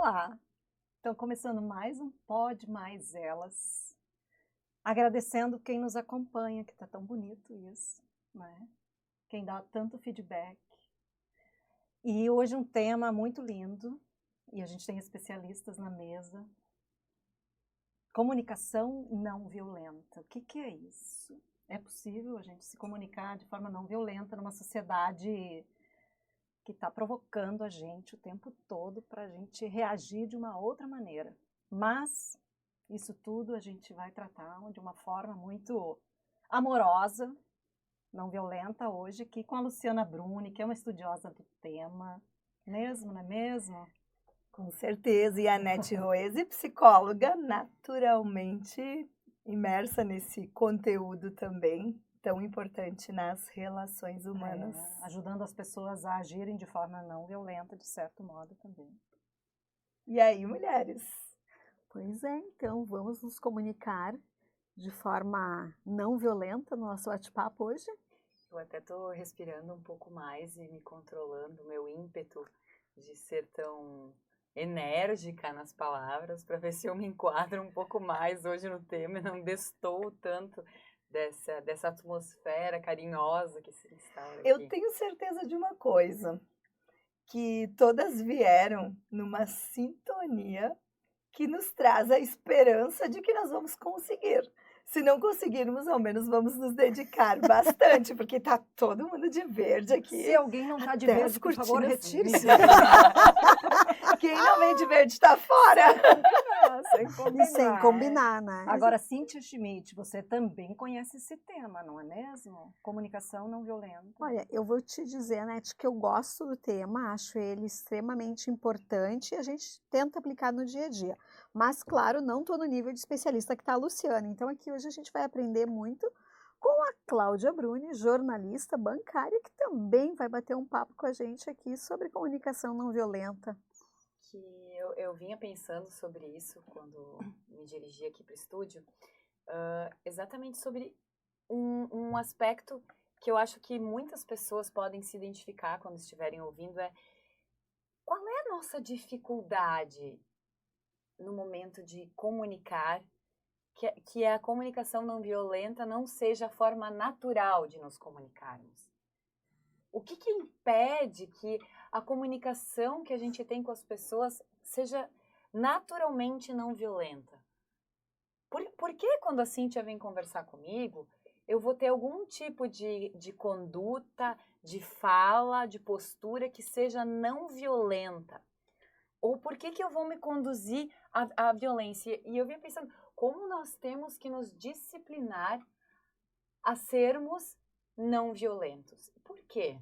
Olá! Então, começando mais um Pod Mais Elas. Agradecendo quem nos acompanha, que tá tão bonito isso, né? Quem dá tanto feedback. E hoje um tema muito lindo, e a gente tem especialistas na mesa. Comunicação não violenta. O que é isso? É possível a gente se comunicar de forma não violenta numa sociedade que está provocando a gente o tempo todo para a gente reagir de uma outra maneira. Mas isso tudo a gente vai tratar de uma forma muito amorosa, não violenta hoje, aqui com a Luciana Bruni, que é uma estudiosa do tema. Mesmo, não é mesmo? Com certeza. E a Anete Roese, psicóloga, naturalmente imersa nesse conteúdo também, tão importante nas relações humanas. Ajudando as pessoas a agirem de forma não violenta, de certo modo também. E aí, mulheres? Pois é, então vamos nos comunicar de forma não violenta no nosso bate-papo hoje? Eu até estou respirando um pouco mais e me controlando o meu ímpeto de ser tão enérgica nas palavras, para ver se eu me enquadro um pouco mais hoje no tema e não destoo tanto dessa atmosfera carinhosa que se instaura aqui. Eu tenho certeza de uma coisa, que todas vieram numa sintonia que nos traz a esperança de que nós vamos conseguir. Se não conseguirmos, ao menos vamos nos dedicar bastante, porque tá todo mundo de verde aqui. Se alguém não tá de verde, por favor, retire-se. Quem não vem de verde tá fora. Sem combinar, né? Agora, Cíntia Schmidt, você também conhece esse tema, não é mesmo? Comunicação não violenta. Olha, eu vou te dizer, Nete, que eu gosto do tema, acho ele extremamente importante e a gente tenta aplicar no dia a dia. Mas, claro, não estou no nível de especialista que está a Luciana. Então, aqui hoje a gente vai aprender muito com a Cláudia Bruni, jornalista bancária, que também vai bater um papo com a gente aqui sobre comunicação não violenta. Que eu vinha pensando sobre isso quando me dirigi aqui para o estúdio, exatamente sobre um aspecto que eu acho que muitas pessoas podem se identificar quando estiverem ouvindo, qual é a nossa dificuldade no momento de comunicar, que a comunicação não violenta não seja a forma natural de nos comunicarmos. O que impede que a comunicação que a gente tem com as pessoas seja naturalmente não violenta? Por que quando a Cíntia vem conversar comigo, eu vou ter algum tipo de conduta, de fala, de postura que seja não violenta? Ou por que eu vou me conduzir à violência? E eu vinha pensando, como nós temos que nos disciplinar a sermos não violentos? Por quê?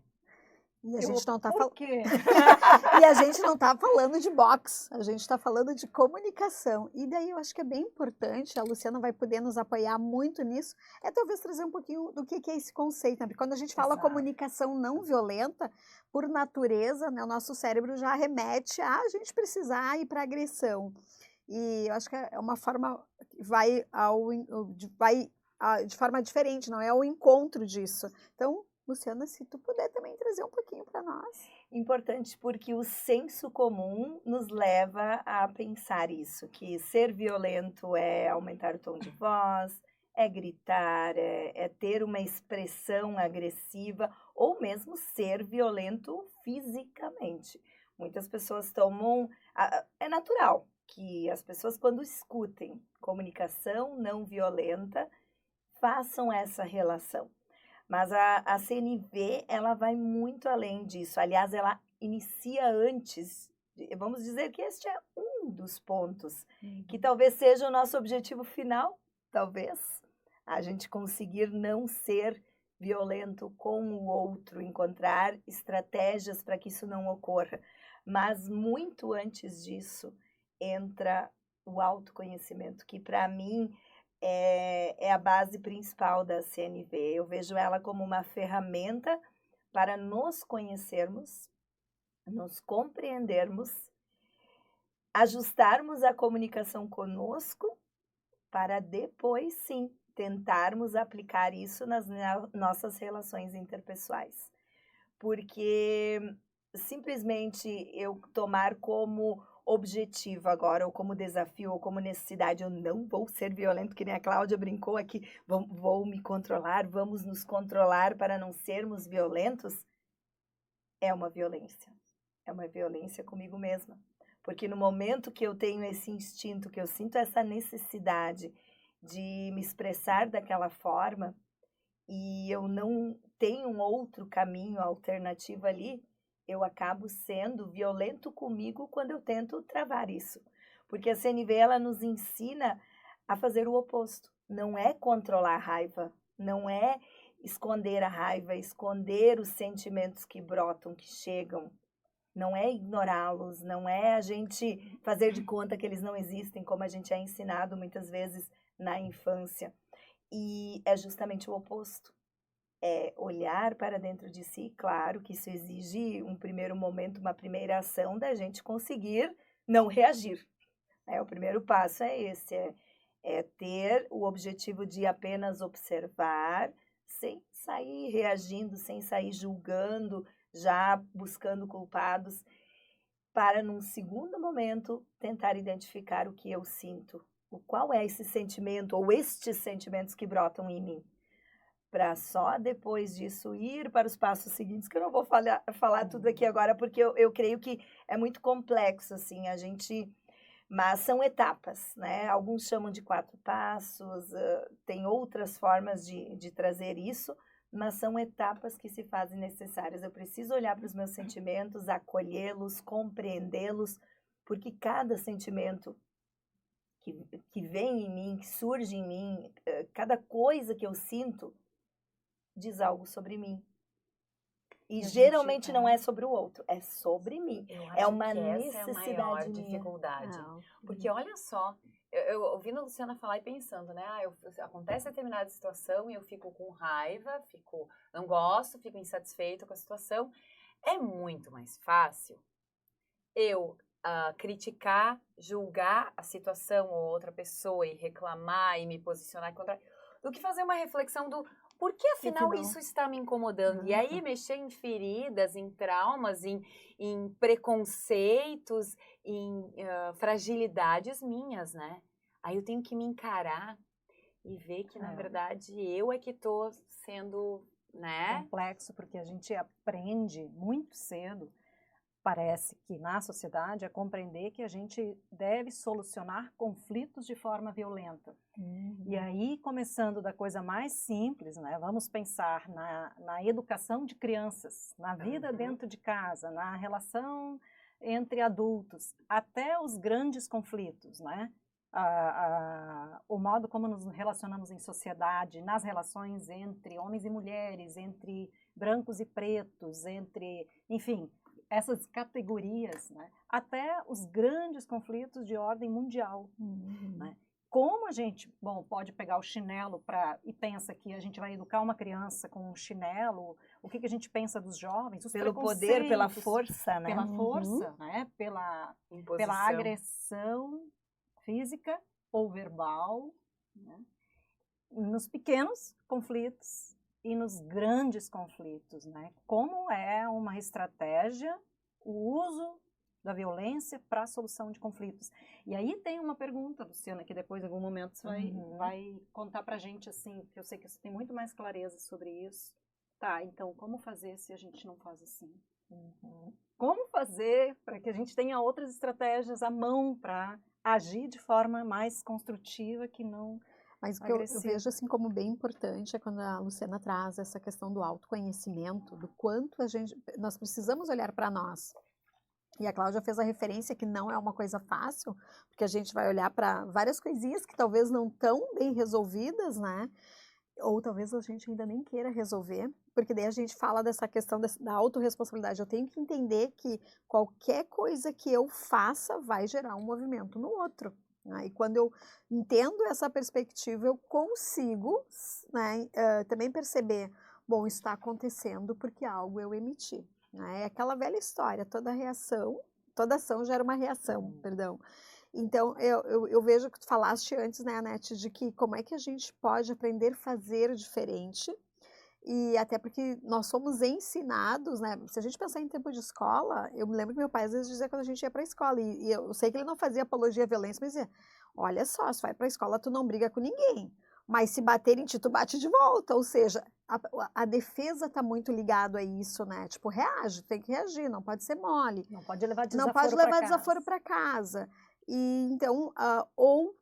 E a gente não tá Por quê? E a gente não está falando de boxe, a gente está falando de comunicação. E daí eu acho que é bem importante, a Luciana vai poder nos apoiar muito nisso, talvez trazer um pouquinho do que é esse conceito, né? Porque quando a gente fala comunicação não violenta, por natureza, né, o nosso cérebro já remete a gente precisar ir para agressão. E eu acho que é uma forma que vai de forma diferente, não é o encontro disso. Então, Luciana, se tu puder também trazer um pouquinho para nós. Importante porque o senso comum nos leva a pensar isso, que ser violento é aumentar o tom de voz, é gritar, é ter uma expressão agressiva ou mesmo ser violento fisicamente. Muitas pessoas tomam... É natural que as pessoas, quando escutem comunicação não violenta, façam essa relação. Mas a CNV, ela vai muito além disso. Aliás, ela inicia antes. Vamos dizer que este é um dos pontos, que talvez seja o nosso objetivo final, talvez. A gente conseguir não ser violento com o outro, encontrar estratégias para que isso não ocorra. Mas muito antes disso, entra o autoconhecimento, que para mim... É a base principal da CNV. Eu vejo ela como uma ferramenta para nos conhecermos, nos compreendermos, ajustarmos a comunicação conosco, para depois, sim, tentarmos aplicar isso nas nossas relações interpessoais. Porque simplesmente eu tomar como objetivo agora, ou como desafio, ou como necessidade, eu não vou ser violento, que nem a Cláudia brincou aqui, vou me controlar, vamos nos controlar para não sermos violentos, é uma violência. É uma violência comigo mesma. Porque no momento que eu tenho esse instinto, que eu sinto essa necessidade de me expressar daquela forma, e eu não tenho um outro caminho alternativo ali, eu acabo sendo violento comigo quando eu tento travar isso. Porque a CNV, ela nos ensina a fazer o oposto. Não é controlar a raiva, não é esconder a raiva, esconder os sentimentos que brotam, que chegam. Não é ignorá-los, não é a gente fazer de conta que eles não existem, como a gente é ensinado muitas vezes na infância. E é justamente o oposto. É olhar para dentro de si, claro que isso exige um primeiro momento, uma primeira ação da gente conseguir não reagir. O primeiro passo é esse, é ter o objetivo de apenas observar, sem sair reagindo, sem sair julgando, já buscando culpados, para num segundo momento tentar identificar o que eu sinto, qual é esse sentimento ou estes sentimentos que brotam em mim. Para só depois disso ir para os passos seguintes, que eu não vou falar tudo aqui agora, porque eu creio que é muito complexo, assim, mas são etapas, né? Alguns chamam de 4 passos, tem outras formas de trazer isso, mas são etapas que se fazem necessárias. Eu preciso olhar para os meus sentimentos, acolhê-los, compreendê-los, porque cada sentimento que vem em mim, que surge em mim, cada coisa que eu sinto, diz algo sobre mim. E geralmente não é sobre o outro, é sobre mim. É uma necessidade necessidade é a maior minha. dificuldade. Porque olha só, eu ouvindo a Luciana falar e pensando, né? Acontece determinada situação e eu fico com raiva, não gosto, fico insatisfeita com a situação. É muito mais fácil eu criticar, julgar a situação ou outra pessoa e reclamar e me posicionar contra, do que fazer uma reflexão do por que afinal isso está me incomodando? E aí mexer em feridas, em traumas, em preconceitos, em fragilidades minhas, né? Aí eu tenho que me encarar e ver que, na verdade, eu é que estou sendo, né? Complexo, porque a gente aprende muito cedo, parece que na sociedade, a compreender que a gente deve solucionar conflitos de forma violenta. E aí, começando da coisa mais simples, né? Vamos pensar na educação de crianças, na vida dentro de casa, na relação entre adultos, até os grandes conflitos, né? O modo como nos relacionamos em sociedade, nas relações entre homens e mulheres, entre brancos e pretos, enfim, essas categorias, né? Até os grandes conflitos de ordem mundial, né? Como a gente, pode pegar o chinelo e pensa que a gente vai educar uma criança com um chinelo, o que a gente pensa dos jovens, pelo poder, pela força, né? Pela força, né? Pela agressão física ou verbal, né? Nos pequenos conflitos e nos grandes conflitos, né? Como é uma estratégia o uso da violência para a solução de conflitos. E aí tem uma pergunta, Luciana, que depois em algum momento você vai contar pra gente, assim, que eu sei que você tem muito mais clareza sobre isso. Tá, então como fazer se a gente não faz assim? Como fazer para que a gente tenha outras estratégias à mão para agir de forma mais construtiva que não... Mas o que eu vejo assim como bem importante é quando a Luciana traz essa questão do autoconhecimento, do quanto nós precisamos olhar para nós. E a Cláudia fez a referência que não é uma coisa fácil, porque a gente vai olhar para várias coisinhas que talvez não estão bem resolvidas, né? Ou talvez a gente ainda nem queira resolver, porque daí a gente fala dessa questão da autorresponsabilidade. Eu tenho que entender que qualquer coisa que eu faça vai gerar um movimento no outro. E quando eu entendo essa perspectiva, eu consigo, né, também perceber, isso está acontecendo porque algo eu emiti. É aquela velha história, toda ação gera uma reação, perdão. Então, eu vejo que tu falaste antes, né, Anete, de que como é que a gente pode aprender a fazer diferente E até porque nós somos ensinados, né? Se a gente pensar em tempo de escola, eu me lembro que meu pai às vezes dizia quando a gente ia para a escola, e eu sei que ele não fazia apologia à violência, mas dizia, olha só, se vai para a escola tu não briga com ninguém, mas se bater em ti, tu bate de volta. Ou seja, a defesa está muito ligado a isso, né? Tipo, reage, tem que reagir, não pode ser mole. Não pode levar desaforo Não pode pra levar casa. desaforo para casa. E então, ou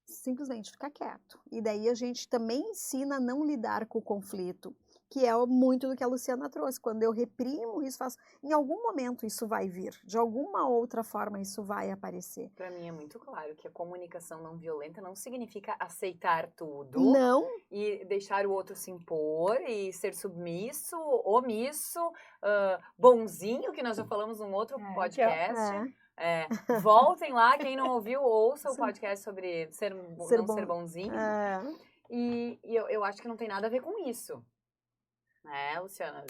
simplesmente ficar quieto. E daí a gente também ensina a não lidar com o conflito, que é muito do que a Luciana trouxe. Quando eu reprimo isso, em algum momento isso vai vir, de alguma outra forma isso vai aparecer. Para mim é muito claro que a comunicação não violenta não significa aceitar tudo. Não. E deixar o outro se impor e ser submisso, omisso, bonzinho, que nós já falamos num outro podcast. Voltem lá, quem não ouviu, ouça o podcast sobre ser bonzinho. E eu acho que não tem nada a ver com isso. Luciana,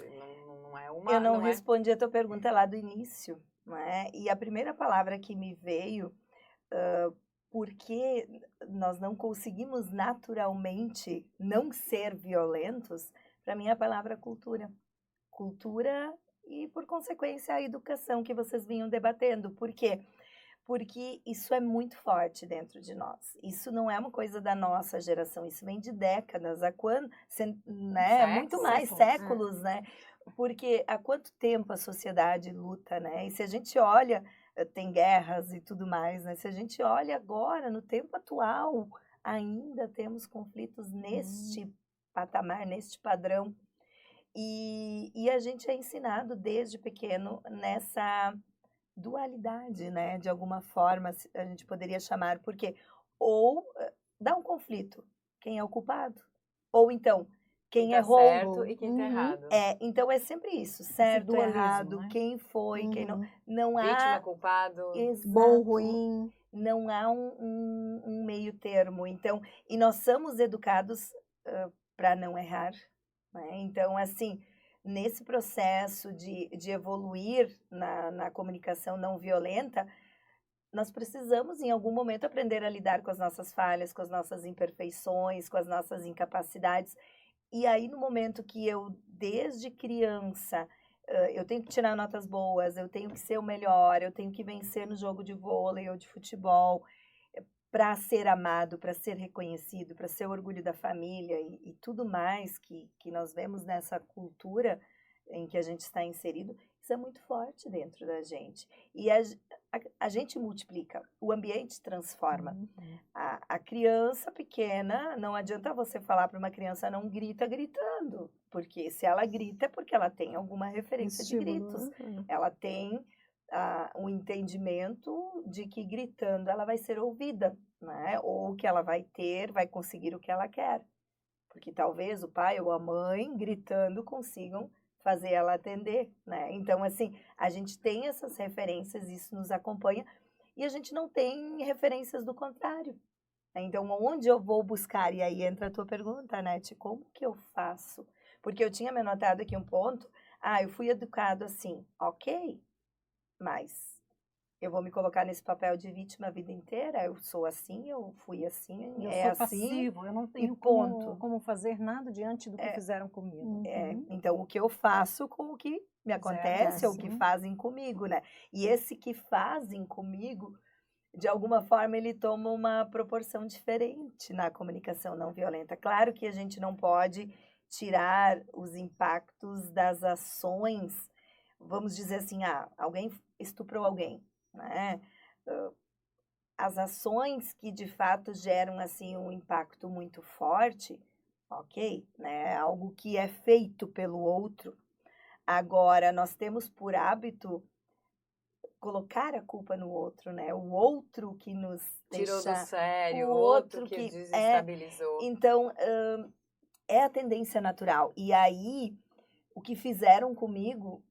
não é uma... Eu não respondi a tua pergunta lá do início, né? E a primeira palavra que me veio, porque nós não conseguimos naturalmente não ser violentos, para mim é a palavra cultura. Cultura e, por consequência, a educação que vocês vinham debatendo. Por quê? Porque isso é muito forte dentro de nós. Isso não é uma coisa da nossa geração, isso vem de décadas, né? Muito mais séculos, né? Porque há quanto tempo a sociedade luta, né? E se a gente olha, tem guerras e tudo mais, né? Se a gente olha agora, no tempo atual, ainda temos conflitos neste patamar, neste padrão. E a gente é ensinado desde pequeno nessa dualidade, né? De alguma forma, a gente poderia chamar, porque ou dá um conflito, quem é o culpado? Ou então, quem errou? Certo e quem tá errado. Então é sempre isso, certo, errado, né? Quem foi, quem não há... Vítima, culpado. Exato, bom, ruim. Não há um meio termo. Então, e nós somos educados para não errar, né? Então, assim, nesse processo de evoluir na comunicação não violenta, nós precisamos, em algum momento, aprender a lidar com as nossas falhas, com as nossas imperfeições, com as nossas incapacidades. E aí, no momento que eu, desde criança, eu tenho que tirar notas boas, eu tenho que ser o melhor, eu tenho que vencer no jogo de vôlei ou de futebol, para ser amado, para ser reconhecido, para ser o orgulho da família e tudo mais que nós vemos nessa cultura em que a gente está inserido, isso é muito forte dentro da gente. E a gente multiplica, o ambiente transforma. A criança pequena, não adianta você falar para uma criança não grita gritando, porque se ela grita é porque ela tem alguma referência de gritos. Ela tem o entendimento de que gritando ela vai ser ouvida, né? Ou que ela vai conseguir o que ela quer. Porque talvez o pai ou a mãe gritando consigam fazer ela atender, né? Então, assim, a gente tem essas referências, isso nos acompanha, e a gente não tem referências do contrário. Então, onde eu vou buscar? E aí entra a tua pergunta, Nath, como que eu faço? Porque eu tinha me anotado aqui um ponto, eu fui educado assim, ok, mas eu vou me colocar nesse papel de vítima a vida inteira? Eu sou assim, eu fui assim, eu é sou assim, passivo, eu não tenho ponto. como fazer nada diante do que fizeram comigo. Então, o que eu faço com o que me acontece ou o que fazem comigo, né? E esse que fazem comigo, de alguma forma, ele toma uma proporção diferente na comunicação não violenta. Claro que a gente não pode tirar os impactos das ações, vamos dizer assim, alguém estuprou alguém, né? As ações que de fato geram assim um impacto muito forte, ok, né? Algo que é feito pelo outro. Agora nós temos por hábito colocar a culpa no outro, né? O outro que nos tirou deixa, do sério, o outro que desestabilizou. Então é a tendência natural. E aí o que fizeram comigo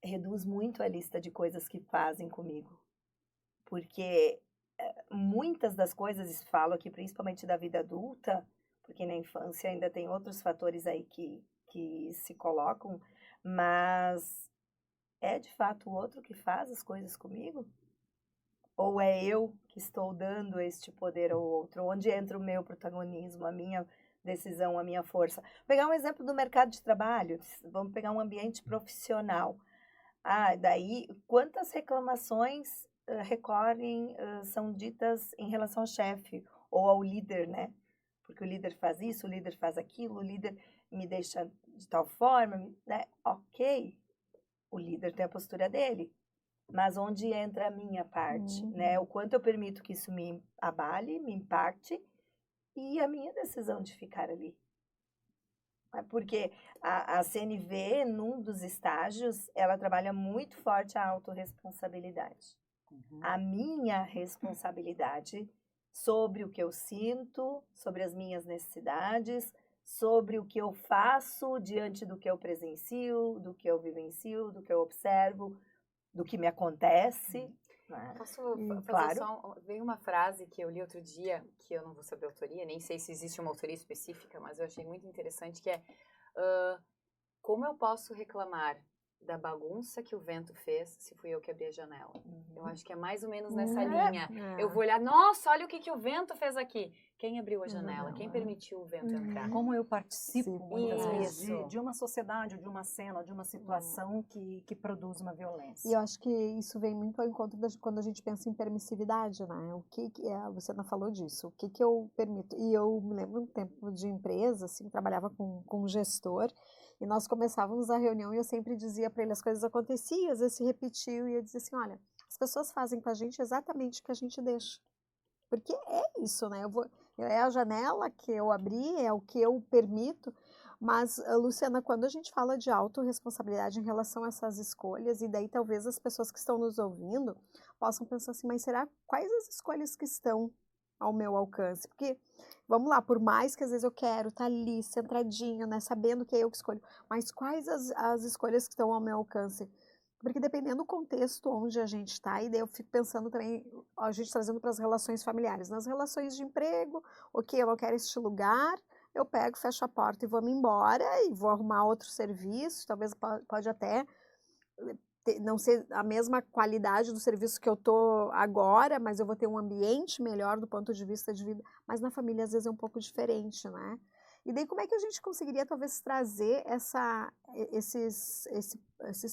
reduz muito a lista de coisas que fazem comigo. Porque muitas das coisas, falo aqui principalmente da vida adulta, porque na infância ainda tem outros fatores aí que se colocam, mas é de fato o outro que faz as coisas comigo? Ou é eu que estou dando este poder ao outro? Onde entra o meu protagonismo, a minha decisão, a minha força. Vou pegar um exemplo do mercado de trabalho, vamos pegar um ambiente profissional. Daí, quantas reclamações recorrem, são ditas em relação ao chefe ou ao líder, né? Porque o líder faz isso, o líder faz aquilo, o líder me deixa de tal forma, né? Ok, o líder tem a postura dele, mas onde entra a minha parte, né? O quanto eu permito que isso me abale, me impacte e a minha decisão de ficar ali. Porque a CNV, num dos estágios, ela trabalha muito forte a autorresponsabilidade. A minha responsabilidade sobre o que eu sinto, sobre as minhas necessidades, sobre o que eu faço diante do que eu presencio, do que eu vivencio, do que eu observo, do que me acontece. Né? Posso fazer claro. Veio uma frase que eu li outro dia, que eu não vou saber a autoria, nem sei se existe uma autoria específica, mas eu achei muito interessante, que é como eu posso reclamar da bagunça que o vento fez se fui eu que abri a janela? Eu acho que é mais ou menos nessa linha. Eu vou olhar, nossa, olha o que o vento fez aqui. Quem abriu a janela? Quem permitiu o vento entrar? Como eu participo, muitas vezes, Isso. de uma sociedade, de uma cena, de uma situação que produz uma violência. E eu acho que isso vem muito ao encontro quando a gente pensa em permissividade, né? O que a Luciana falou disso, o que eu permito. E eu me lembro um tempo de empresa, assim, trabalhava com um gestor, e nós começávamos a reunião e eu sempre dizia para ele, as coisas aconteciam, às vezes se repetiam, e eu dizia assim, olha, as pessoas fazem com a gente exatamente o que a gente deixa. Porque é isso, né? É a janela que eu abri, é o que eu permito. Mas, Luciana, quando a gente fala de autorresponsabilidade em relação a essas escolhas, e daí talvez as pessoas que estão nos ouvindo possam pensar assim, mas será quais as escolhas que estão ao meu alcance? Porque, vamos lá, por mais que às vezes eu quero estar ali, centradinha, né, sabendo que é eu que escolho, mas quais as escolhas que estão ao meu alcance? Porque dependendo do contexto onde a gente está, e daí eu fico pensando também, a gente trazendo para as relações familiares, nas relações de emprego, ok, eu não quero este lugar, eu pego, fecho a porta e vou me embora, e vou arrumar outro serviço, talvez pode até não ser a mesma qualidade do serviço que eu estou agora, mas eu vou ter um ambiente melhor do ponto de vista de vida, mas na família às vezes é um pouco diferente, né? E daí como é que a gente conseguiria talvez trazer esses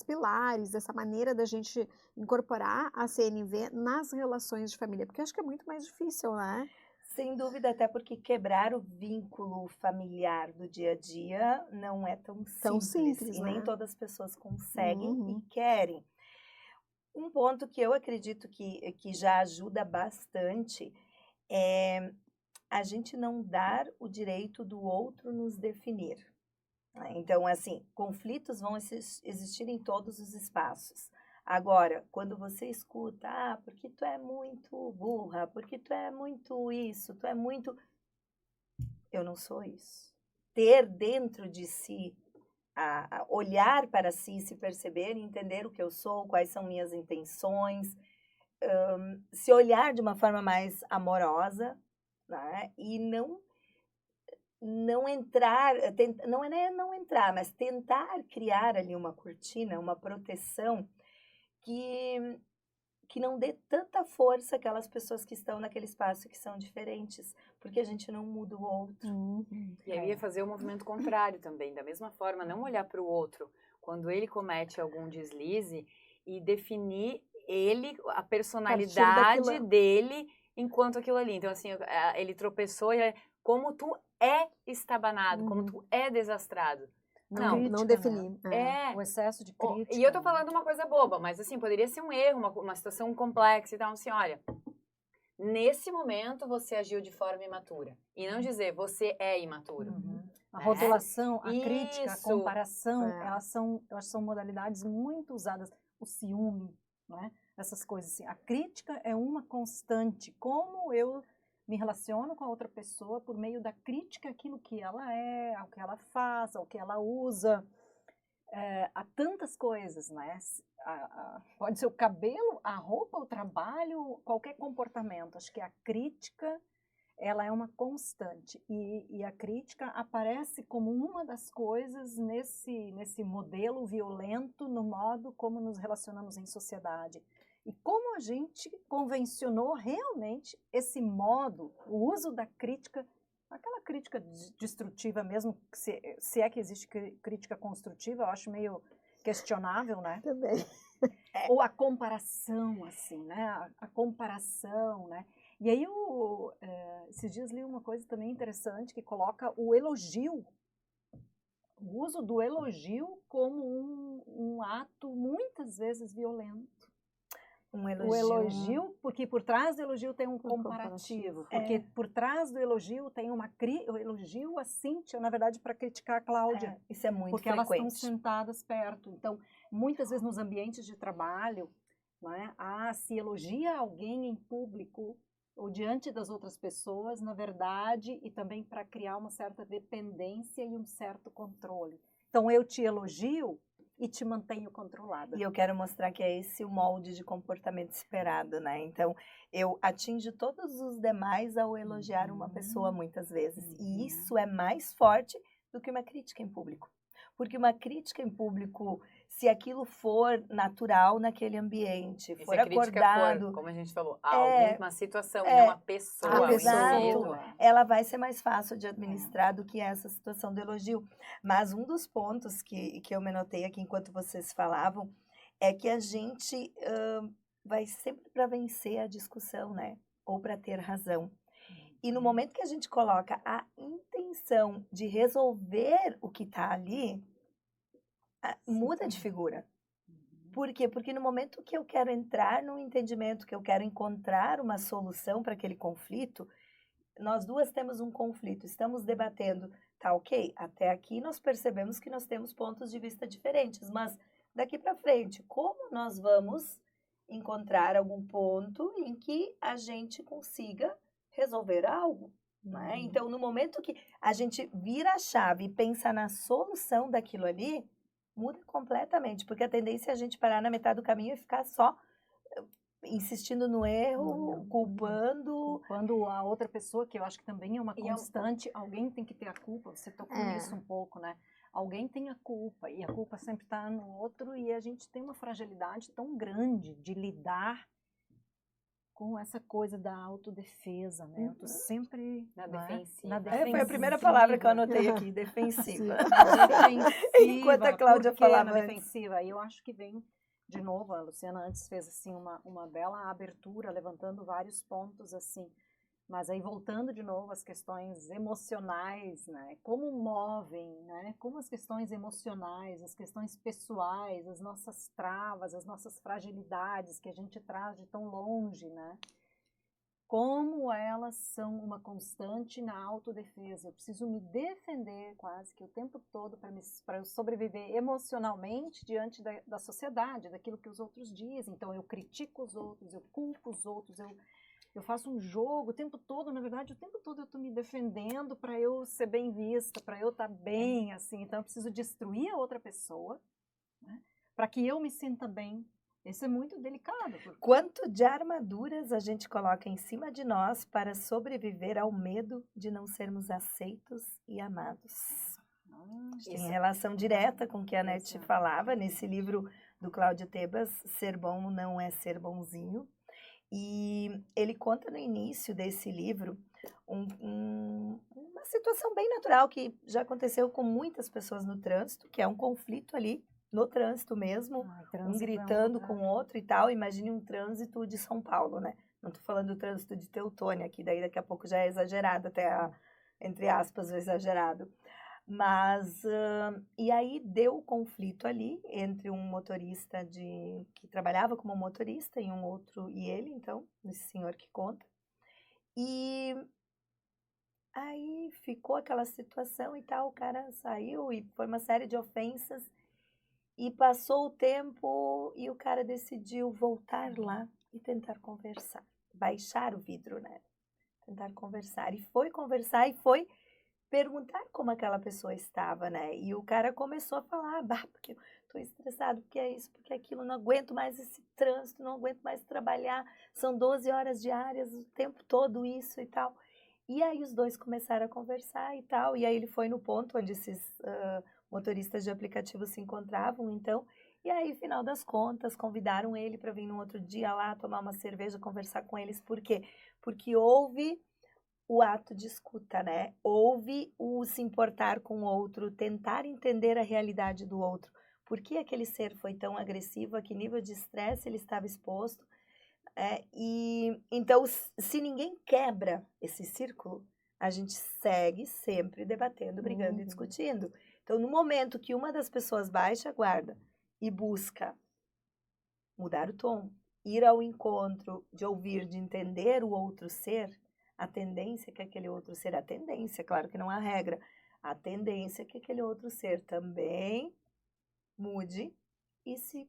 pilares, essa maneira da gente incorporar a CNV nas relações de família? Porque eu acho que é muito mais difícil, né? Sem dúvida, até porque quebrar o vínculo familiar do dia a dia não é tão simples e né? nem todas as pessoas conseguem e querem. Um ponto que eu acredito que já ajuda bastante é a gente não dar o direito do outro nos definir. Então, assim, conflitos vão existir em todos os espaços. Agora, quando você escuta, porque tu é muito burra, porque tu é muito isso, tu é muito... Eu não sou isso. Ter dentro de si, olhar para si, se perceber, entender o que eu sou, quais são minhas intenções, se olhar de uma forma mais amorosa, né? E não entrar, não é não entrar, mas tentar criar ali uma cortina, uma proteção que não dê tanta força àquelas pessoas que estão naquele espaço que são diferentes, porque a gente não muda o outro. E eu ia fazer o movimento contrário também, da mesma forma, não olhar para o outro quando ele comete algum deslize e definir a personalidade dele enquanto aquilo ali. Então, assim, ele tropeçou e como tu é estabanado, como tu é desastrado. Não definir. Né? O excesso de crítica. E eu tô falando uma coisa boba, mas assim, poderia ser um erro, uma situação complexa e tal. Assim, olha, nesse momento você agiu de forma imatura. E não dizer, você é imaturo. A rotulação, a crítica, a comparação, elas são modalidades muito usadas. O ciúme, né? Essas coisas assim. A crítica é uma constante. Como eu me relaciono com a outra pessoa por meio da crítica àquilo que ela é, ao que ela faz, ao que ela usa. Há tantas coisas, né? Pode ser o cabelo, a roupa, o trabalho, qualquer comportamento. Acho que a crítica, ela é uma constante. E a crítica aparece como uma das coisas nesse modelo violento, no modo como nos relacionamos em sociedade. E como a gente convencionou realmente esse modo, o uso da crítica, aquela crítica destrutiva mesmo, se é que existe crítica construtiva, eu acho meio questionável, né? Também. Ou a comparação, assim, né? A comparação, né? E aí, esses dias li uma coisa também interessante que coloca o elogio, o uso do elogio como um ato muitas vezes violento. Um O elogio, porque por trás do elogio tem um comparativo, porque por trás do elogio tem o elogio a Cíntia, na verdade, para criticar a Cláudia. Isso é muito porque frequente. elas estão sentadas perto. Então, muitas vezes nos ambientes de trabalho, né, se elogia alguém em público ou diante das outras pessoas, na verdade, e também para criar uma certa dependência e um certo controle. Então, eu te elogio e te mantenho controlada. E eu quero mostrar que é esse o molde de comportamento esperado, né? Então, eu atinjo todos os demais ao elogiar uma pessoa muitas vezes. E isso é mais forte do que uma crítica em público. Porque uma crítica em público, se aquilo for natural naquele ambiente, for acordado... como a gente falou, alguma situação, e não uma pessoa, um indivíduo. Ela vai ser mais fácil de administrar do que essa situação do elogio. Mas um dos pontos que eu me notei aqui enquanto vocês falavam é que a gente vai sempre para vencer a discussão, né? Ou para ter razão. E no momento que a gente coloca a intenção de resolver o que está ali, muda de figura. Por quê? Porque no momento que eu quero entrar no entendimento, que eu quero encontrar uma solução para aquele conflito, nós duas temos um conflito, estamos debatendo, tá ok? Até aqui nós percebemos que nós temos pontos de vista diferentes, mas daqui para frente, como nós vamos encontrar algum ponto em que a gente consiga resolver algo, né? Então, no momento que a gente vira a chave e pensa na solução daquilo ali, muda completamente, porque a tendência é a gente parar na metade do caminho e ficar só insistindo no erro, culpando a outra pessoa, que eu acho que também é uma constante. Alguém tem que ter a culpa, você tocou nisso um pouco, né? Alguém tem a culpa, e a culpa sempre está no outro, e a gente tem uma fragilidade tão grande de lidar com essa coisa da autodefesa, né? Eu tô sempre na defensiva. Na defensiva. Foi a primeira palavra que eu anotei aqui, defensiva. Enquanto a Por Cláudia que falava na defensiva. E eu acho que vem, de novo, a Luciana antes fez assim uma bela abertura, levantando vários pontos assim. Mas aí voltando de novo às questões emocionais, né? Como movem, né? Como as questões emocionais, as questões pessoais, as nossas travas, as nossas fragilidades que a gente traz de tão longe, né? Como elas são uma constante na autodefesa. Eu preciso me defender quase que o tempo todo para eu sobreviver emocionalmente diante da sociedade, daquilo que os outros dizem. Então eu critico os outros, eu culpo os outros, eu faço um jogo o tempo todo, na verdade, o tempo todo eu estou me defendendo para eu ser bem vista, para eu estar bem, assim. Então eu preciso destruir a outra pessoa, né, para que eu me sinta bem. Isso é muito delicado. Porque... Quanto de armaduras a gente coloca em cima de nós para sobreviver ao medo de não sermos aceitos e amados? Tem relação direta com o que a Nete falava nesse livro do Cláudio Tebas, Ser Bom Não É Ser Bonzinho. E ele conta no início desse livro uma situação bem natural que já aconteceu com muitas pessoas no trânsito, que é um conflito ali no trânsito mesmo, um gritando com o outro e tal. Imagine um trânsito de São Paulo, né? Não estou falando do trânsito de Teutônia, que daí daqui a pouco já é exagerado, até entre aspas, o exagerado. Mas, e aí deu o conflito ali entre um motorista que trabalhava como motorista e um outro, e ele, então, esse senhor que conta. E aí ficou aquela situação e tal, o cara saiu e foi uma série de ofensas. E passou o tempo e o cara decidiu voltar lá e tentar conversar. Baixar o vidro, né? Tentar conversar. E foi conversar e foi perguntar como aquela pessoa estava, né? E o cara começou a falar, porque eu tô estressado, porque é isso, porque é aquilo, não aguento mais esse trânsito, não aguento mais trabalhar, são 12 horas diárias, o tempo todo isso e tal. E aí os dois começaram a conversar e tal, e aí ele foi no ponto onde esses motoristas de aplicativo se encontravam, então, e aí, final das contas, convidaram ele para vir num outro dia lá, tomar uma cerveja, conversar com eles, por quê? Porque houve o ato de escuta, né? Ouve o se importar com o outro, tentar entender a realidade do outro. Por que aquele ser foi tão agressivo? A que nível de estresse ele estava exposto? E então, se ninguém quebra esse círculo, a gente segue sempre debatendo, brigando e discutindo. Então, no momento que uma das pessoas baixa a guarda e busca mudar o tom, ir ao encontro de ouvir, de entender o outro ser, a tendência é que aquele outro ser, a tendência, claro que não há regra, a tendência é que aquele outro ser também mude e se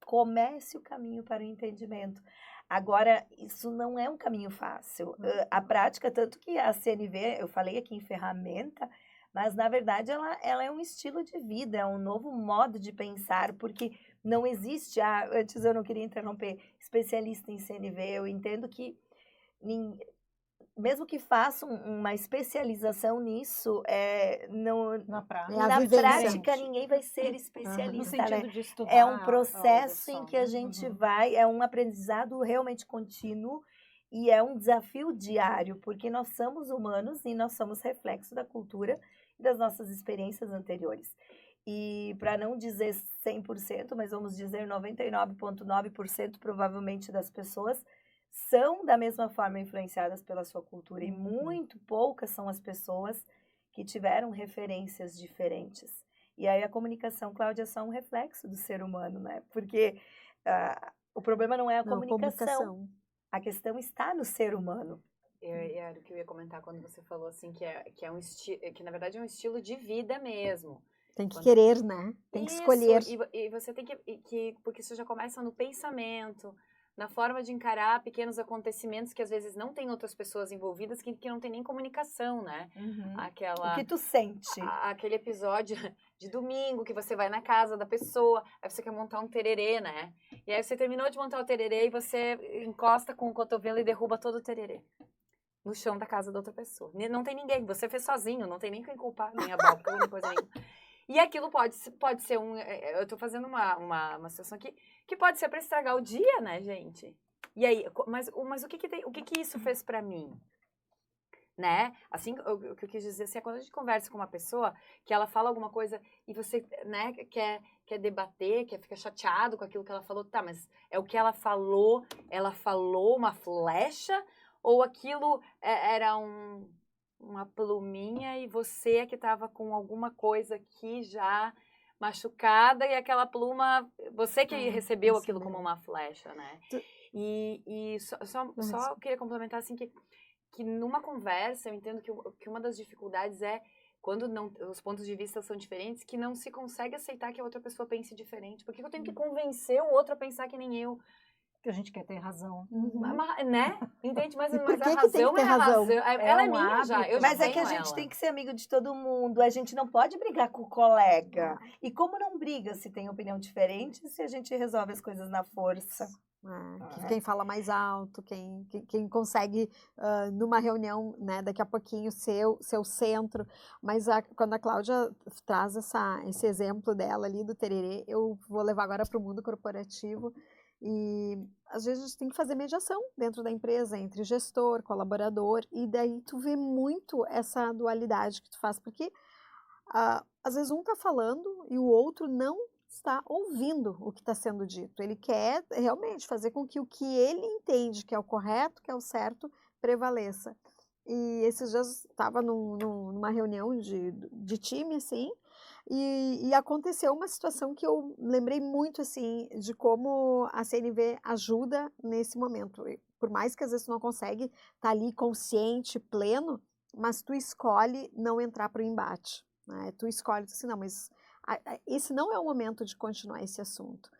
comece o caminho para o entendimento. Agora, isso não é um caminho fácil. A prática, tanto que a CNV, eu falei aqui em ferramenta, mas na verdade ela é um estilo de vida, é um novo modo de pensar, porque não existe, antes eu não queria interromper, especialista em CNV, eu entendo que mesmo que façam uma especialização nisso, Na prática. É a na vivência. prática ninguém vai ser No especialista, sentido né? de estudar. É um processo algo em só, que a né? gente vai, é um aprendizado realmente contínuo e é um desafio diário, porque nós somos humanos e nós somos reflexo da cultura e das nossas experiências anteriores. E para não dizer 100%, mas vamos dizer 99,9% provavelmente das pessoas são da mesma forma influenciadas pela sua cultura e muito poucas são as pessoas que tiveram referências diferentes. E aí a comunicação, Cláudia, é só um reflexo do ser humano, né? Porque o problema não é a comunicação, a questão está no ser humano. Era o que eu ia comentar quando você falou assim que é um estilo, que na verdade é um estilo de vida mesmo. Tem que querer, né? Tem que escolher. E você tem porque isso já começa no pensamento, na forma de encarar pequenos acontecimentos que às vezes não tem outras pessoas envolvidas, que não tem nem comunicação, né? O que tu sente? Aquele episódio de domingo, que você vai na casa da pessoa, aí você quer montar um tererê, né? E aí você terminou de montar o tererê e você encosta com o cotovelo e derruba todo o tererê no chão da casa da outra pessoa. Não tem ninguém, você fez sozinho, não tem nem quem culpar, nem a Bob, nem coisa nenhuma. E aquilo pode ser eu tô fazendo uma situação aqui que pode ser para estragar o dia, né, gente? E aí, mas o que isso fez para mim? Né? Assim, o que eu quis dizer assim, é quando a gente conversa com uma pessoa que ela fala alguma coisa e você, né, quer debater, quer ficar chateado com aquilo que ela falou, tá, mas é o que ela falou uma flecha ou aquilo era uma pluminha e você é que estava com alguma coisa aqui já machucada e aquela pluma, você que recebeu aquilo como uma flecha, né? E só queria complementar assim que numa conversa eu entendo que uma das dificuldades é quando os pontos de vista são diferentes, que não se consegue aceitar que a outra pessoa pense diferente. Por que eu tenho que convencer o outro a pensar que nem eu? Que a gente quer ter razão. Né? Entende? Mas por a que tem que razão ter é a razão? razão. Ela é minha já. Eu Mas já é que a tenho gente ela. tem que ser amigo de todo mundo. A gente não pode brigar com o colega. E como não briga se tem opinião diferente, se a gente resolve as coisas na força? Quem fala mais alto, quem consegue, numa reunião, né, daqui a pouquinho, ser o centro. Mas quando a Cláudia traz esse exemplo dela ali do tererê, eu vou levar agora para o mundo corporativo. E às vezes a gente tem que fazer mediação dentro da empresa, entre gestor, colaborador, e daí tu vê muito essa dualidade que tu faz, porque às vezes um está falando e o outro não está ouvindo o que está sendo dito. Ele quer realmente fazer com que o que ele entende que é o correto, que é o certo, prevaleça. E esses dias estava numa reunião de time, assim, e aconteceu uma situação que eu lembrei muito, assim, de como a CNV ajuda nesse momento. Por mais que às vezes tu não consegue estar ali consciente, pleno, mas tu escolhe não entrar para o embate, né? Tu escolhe, assim, não, mas esse não é o momento de continuar esse assunto.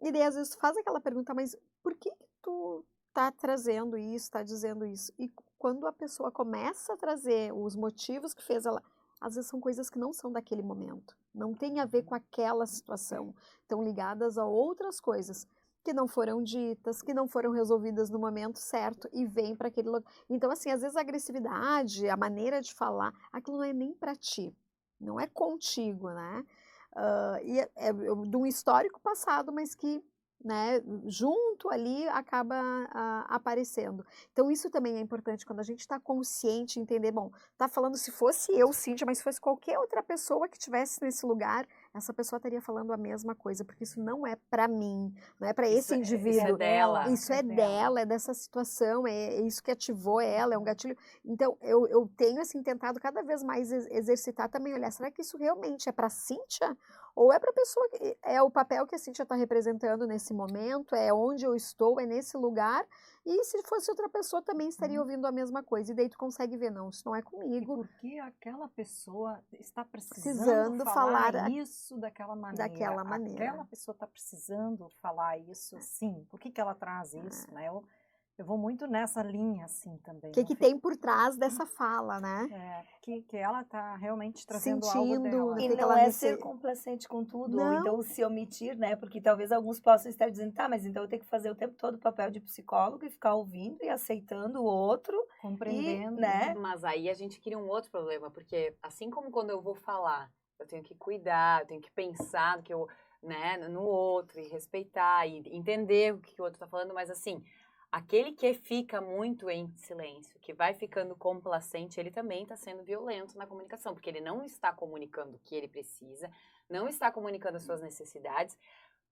E daí, às vezes, tu faz aquela pergunta, mas por que tu tá trazendo isso, tá dizendo isso? E quando a pessoa começa a trazer os motivos que fez ela, às vezes são coisas que não são daquele momento, não tem a ver com aquela situação, estão ligadas a outras coisas que não foram ditas, que não foram resolvidas no momento certo e vem para aquele lugar. Então, assim, às vezes a agressividade, a maneira de falar, aquilo não é nem para ti, não é contigo, né? E é de um histórico passado, mas que né, junto ali acaba aparecendo. Então isso também é importante quando a gente está consciente, entender, bom, tá falando se fosse eu, Cíntia, mas se fosse qualquer outra pessoa que estivesse nesse lugar, essa pessoa estaria falando a mesma coisa, porque isso não é para mim, não é para esse indivíduo. Isso é dela. Isso é dela, é dessa situação, é isso que ativou ela, é um gatilho. Então eu tenho assim tentado cada vez mais exercitar também, olhar, será que isso realmente é para Cíntia? Ou é para a pessoa, é o papel que a Cíntia está representando nesse momento, é onde eu estou, é nesse lugar, e se fosse outra pessoa também estaria ouvindo a mesma coisa, e daí tu consegue ver, não, isso não é comigo. E porque aquela pessoa está Precisando precisando falar falar isso daquela maneira. daquela maneira. Aquela pessoa está precisando falar isso assim. Por que que ela traz isso, né? Eu vou muito nessa linha, assim, também. O que tem por trás dessa fala, né? Que ela está realmente trazendo Sentindo, algo dela. E que não ela é rece- ser complacente com tudo, ou Não. então se omitir, né? Porque talvez alguns possam estar dizendo, tá, mas então eu tenho que fazer o tempo todo o papel de psicólogo e ficar ouvindo e aceitando o outro, Compreendendo. né? Mas aí a gente cria um outro problema, porque assim como quando eu vou falar, eu tenho que cuidar, eu tenho que pensar no que eu, né, no outro e respeitar e entender o que o outro está falando, mas assim, aquele que fica muito em silêncio, que vai ficando complacente, ele também está sendo violento na comunicação, porque ele não está comunicando o que ele precisa, não está comunicando as suas necessidades,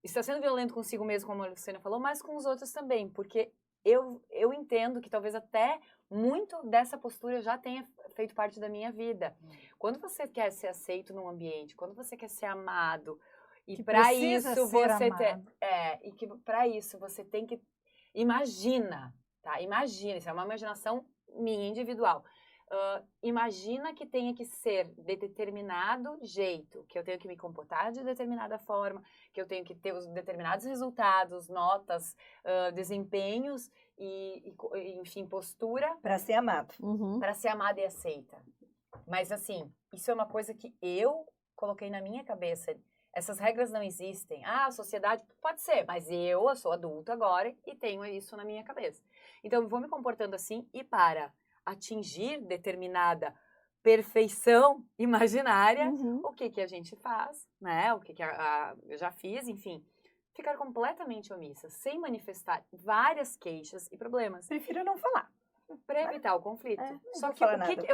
está sendo violento consigo mesmo, como a Luciana falou, mas com os outros também, porque eu entendo que talvez até muito dessa postura já tenha feito parte da minha vida. Quando você quer ser aceito num ambiente, quando você quer ser amado, e Que para precisa isso ser você amado. e que para isso você tem que imagina, tá? Imagina, isso é uma imaginação minha individual. Imagina que tenha que ser de determinado jeito, que eu tenho que me comportar de determinada forma, que eu tenho que ter os determinados resultados, notas, desempenhos e, enfim, postura Para ser amado. Uhum. para ser amada e aceita. Mas assim, isso é uma coisa que eu coloquei na minha cabeça. Essas regras não existem. Ah, a sociedade pode ser, mas eu sou adulta agora e tenho isso na minha cabeça. Então, eu vou me comportando assim e para atingir determinada perfeição imaginária, Uhum. o que a gente faz, né? O que eu já fiz, enfim, ficar completamente omissa, sem manifestar várias queixas e problemas Prefiro não falar. para evitar o conflito. É, não Só vou que falar o que nada.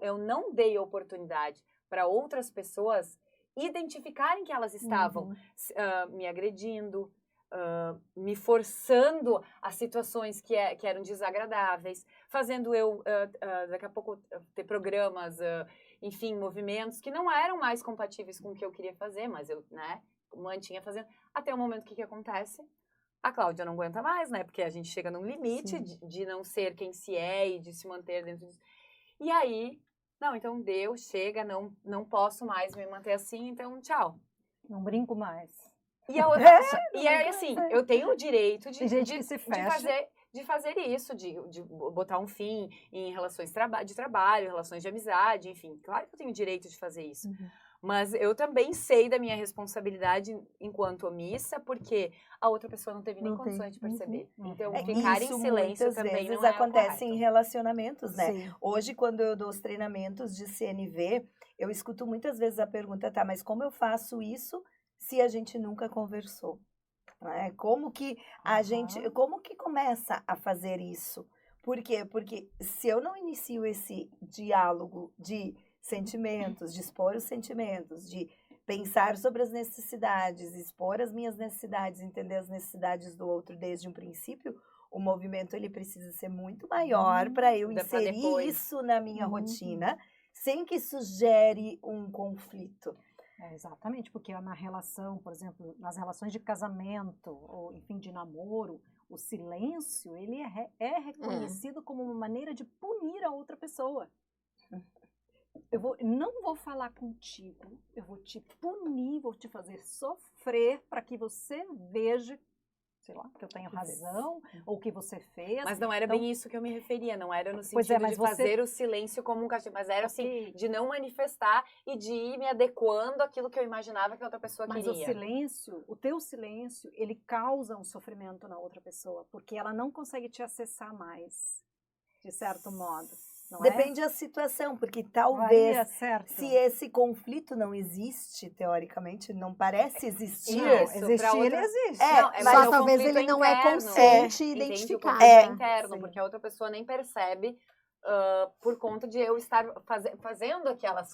eu não dei oportunidade para outras pessoas identificarem que elas estavam me agredindo, me forçando a situações que eram desagradáveis, fazendo eu, daqui a pouco, ter programas, enfim, movimentos que não eram mais compatíveis com o que eu queria fazer, mas eu, né, mantinha fazendo. Até o momento que acontece? A Cláudia não aguenta mais, né? Porque a gente chega num limite de não ser quem se é e de se manter dentro disso. E aí, não, então deu, chega, não posso mais me manter assim, então tchau. Não brinco mais. E a outra, e aí assim, eu tenho o direito Tem gente que se fecha. de fazer isso, de botar um fim em relações de trabalho, relações de amizade, enfim. Claro que eu tenho o direito de fazer isso. Mas eu também sei da minha responsabilidade enquanto omissa, porque a outra pessoa não teve nem Não tem. condições de perceber. Então, É, ficar em isso silêncio muitas também vezes não é o acontece em correto. relacionamentos, né? Sim. Hoje, quando eu dou os treinamentos de CNV, eu escuto muitas vezes a pergunta, tá, mas como eu faço isso se a gente nunca conversou? Né? Como que a gente, como que começa a fazer isso? Por quê? Porque se eu não inicio esse diálogo de sentimentos, de expor os sentimentos, de pensar sobre as necessidades, expor as minhas necessidades, entender as necessidades do outro desde um princípio, o movimento ele precisa ser muito maior para eu Dá pra inserir depois. isso na minha rotina, sem que isso gere um conflito. Exatamente, porque na relação, por exemplo, nas relações de casamento, ou enfim, de namoro, o silêncio, ele é reconhecido como uma maneira de punir a outra pessoa. Não vou falar contigo, eu vou te punir, vou te fazer sofrer para que você veja, sei lá, que eu tenho razão, ou que você fez. Mas não era Então, bem isso que eu me referia, não era no Pois é, sentido mas de você- fazer o silêncio como um castigo, mas era assim, de não manifestar e de ir me adequando àquilo que eu imaginava que a outra pessoa Mas queria. o teu silêncio, ele causa um sofrimento na outra pessoa, porque ela não consegue te acessar mais, de certo modo. não Depende da situação, porque Varia, talvez certo. se esse conflito não existe, teoricamente, não parece existir. Não, Isso, pra existir ele outra- existe. É, Não, é mas Só o talvez conflito ele não é interno. consciente e Entende? O identificado. conflito É. interno, Sim. porque a outra pessoa nem percebe por conta de eu estar fazendo aquelas,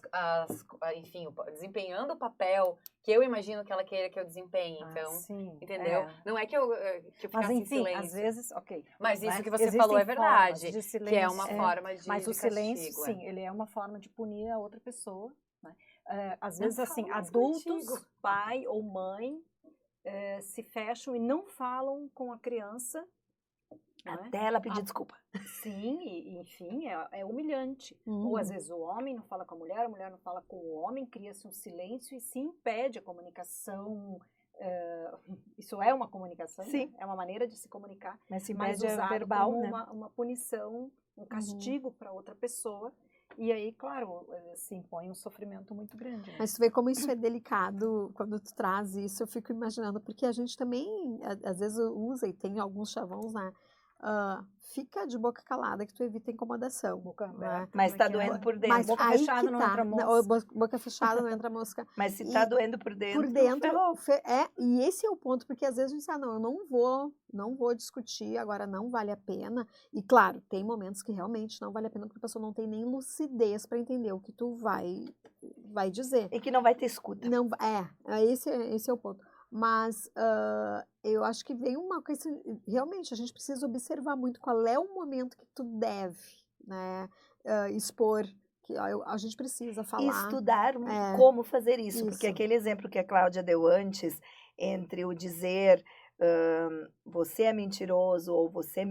enfim, desempenhando o papel que eu imagino que ela queira que eu desempenhe. Então, sim, entendeu? é. Não é que eu Mas ficasse em enfim, silêncio. às vezes, ok. Mas né? isso que você Existem falou é formas verdade, de silêncio, que é uma forma de mas o de silêncio, castigo, sim, ele é uma forma de punir a outra pessoa. Né? Às Não vezes, assim, falo mais adultos, contigo. pai ou mãe, se fecham e não falam com a criança. Não é? Até ela pedir desculpa. Sim, e, enfim, é humilhante. Ou às vezes o homem não fala com a mulher não fala com o homem, cria-se um silêncio e se impede a comunicação. Isso é uma comunicação, Sim. né? É uma maneira de se comunicar, Mas se mas impede usado verbal, como né? uma punição, um castigo para outra pessoa. E aí, claro, se impõe um sofrimento muito grande. Né? Mas tu vê como isso é delicado quando tu traz isso, eu fico imaginando, porque a gente também, às vezes, usa e tem alguns chavões, né? Fica de boca calada que tu evita incomodação. Boca né? aberta. Mas como tá é que é? doendo por Mas dentro. Boca aí fechada que não tá, entra né? mosca. Boca fechada não entra mosca. Mas se E tá doendo por dentro, Por dentro, ferrou. e esse é o ponto, porque às vezes a gente diz, não, eu não vou discutir, agora não vale a pena. E claro, tem momentos que realmente não vale a pena, porque a pessoa não tem nem lucidez para entender o que tu vai dizer. E que não vai ter escuta. Não, esse é o ponto. Mas eu acho que vem uma coisa, realmente, a gente precisa observar muito qual é o momento que tu deve, né, expor, que a gente precisa falar. E estudar como fazer isso, porque Isso. aquele exemplo que a Cláudia deu antes, entre o dizer você é mentiroso ou você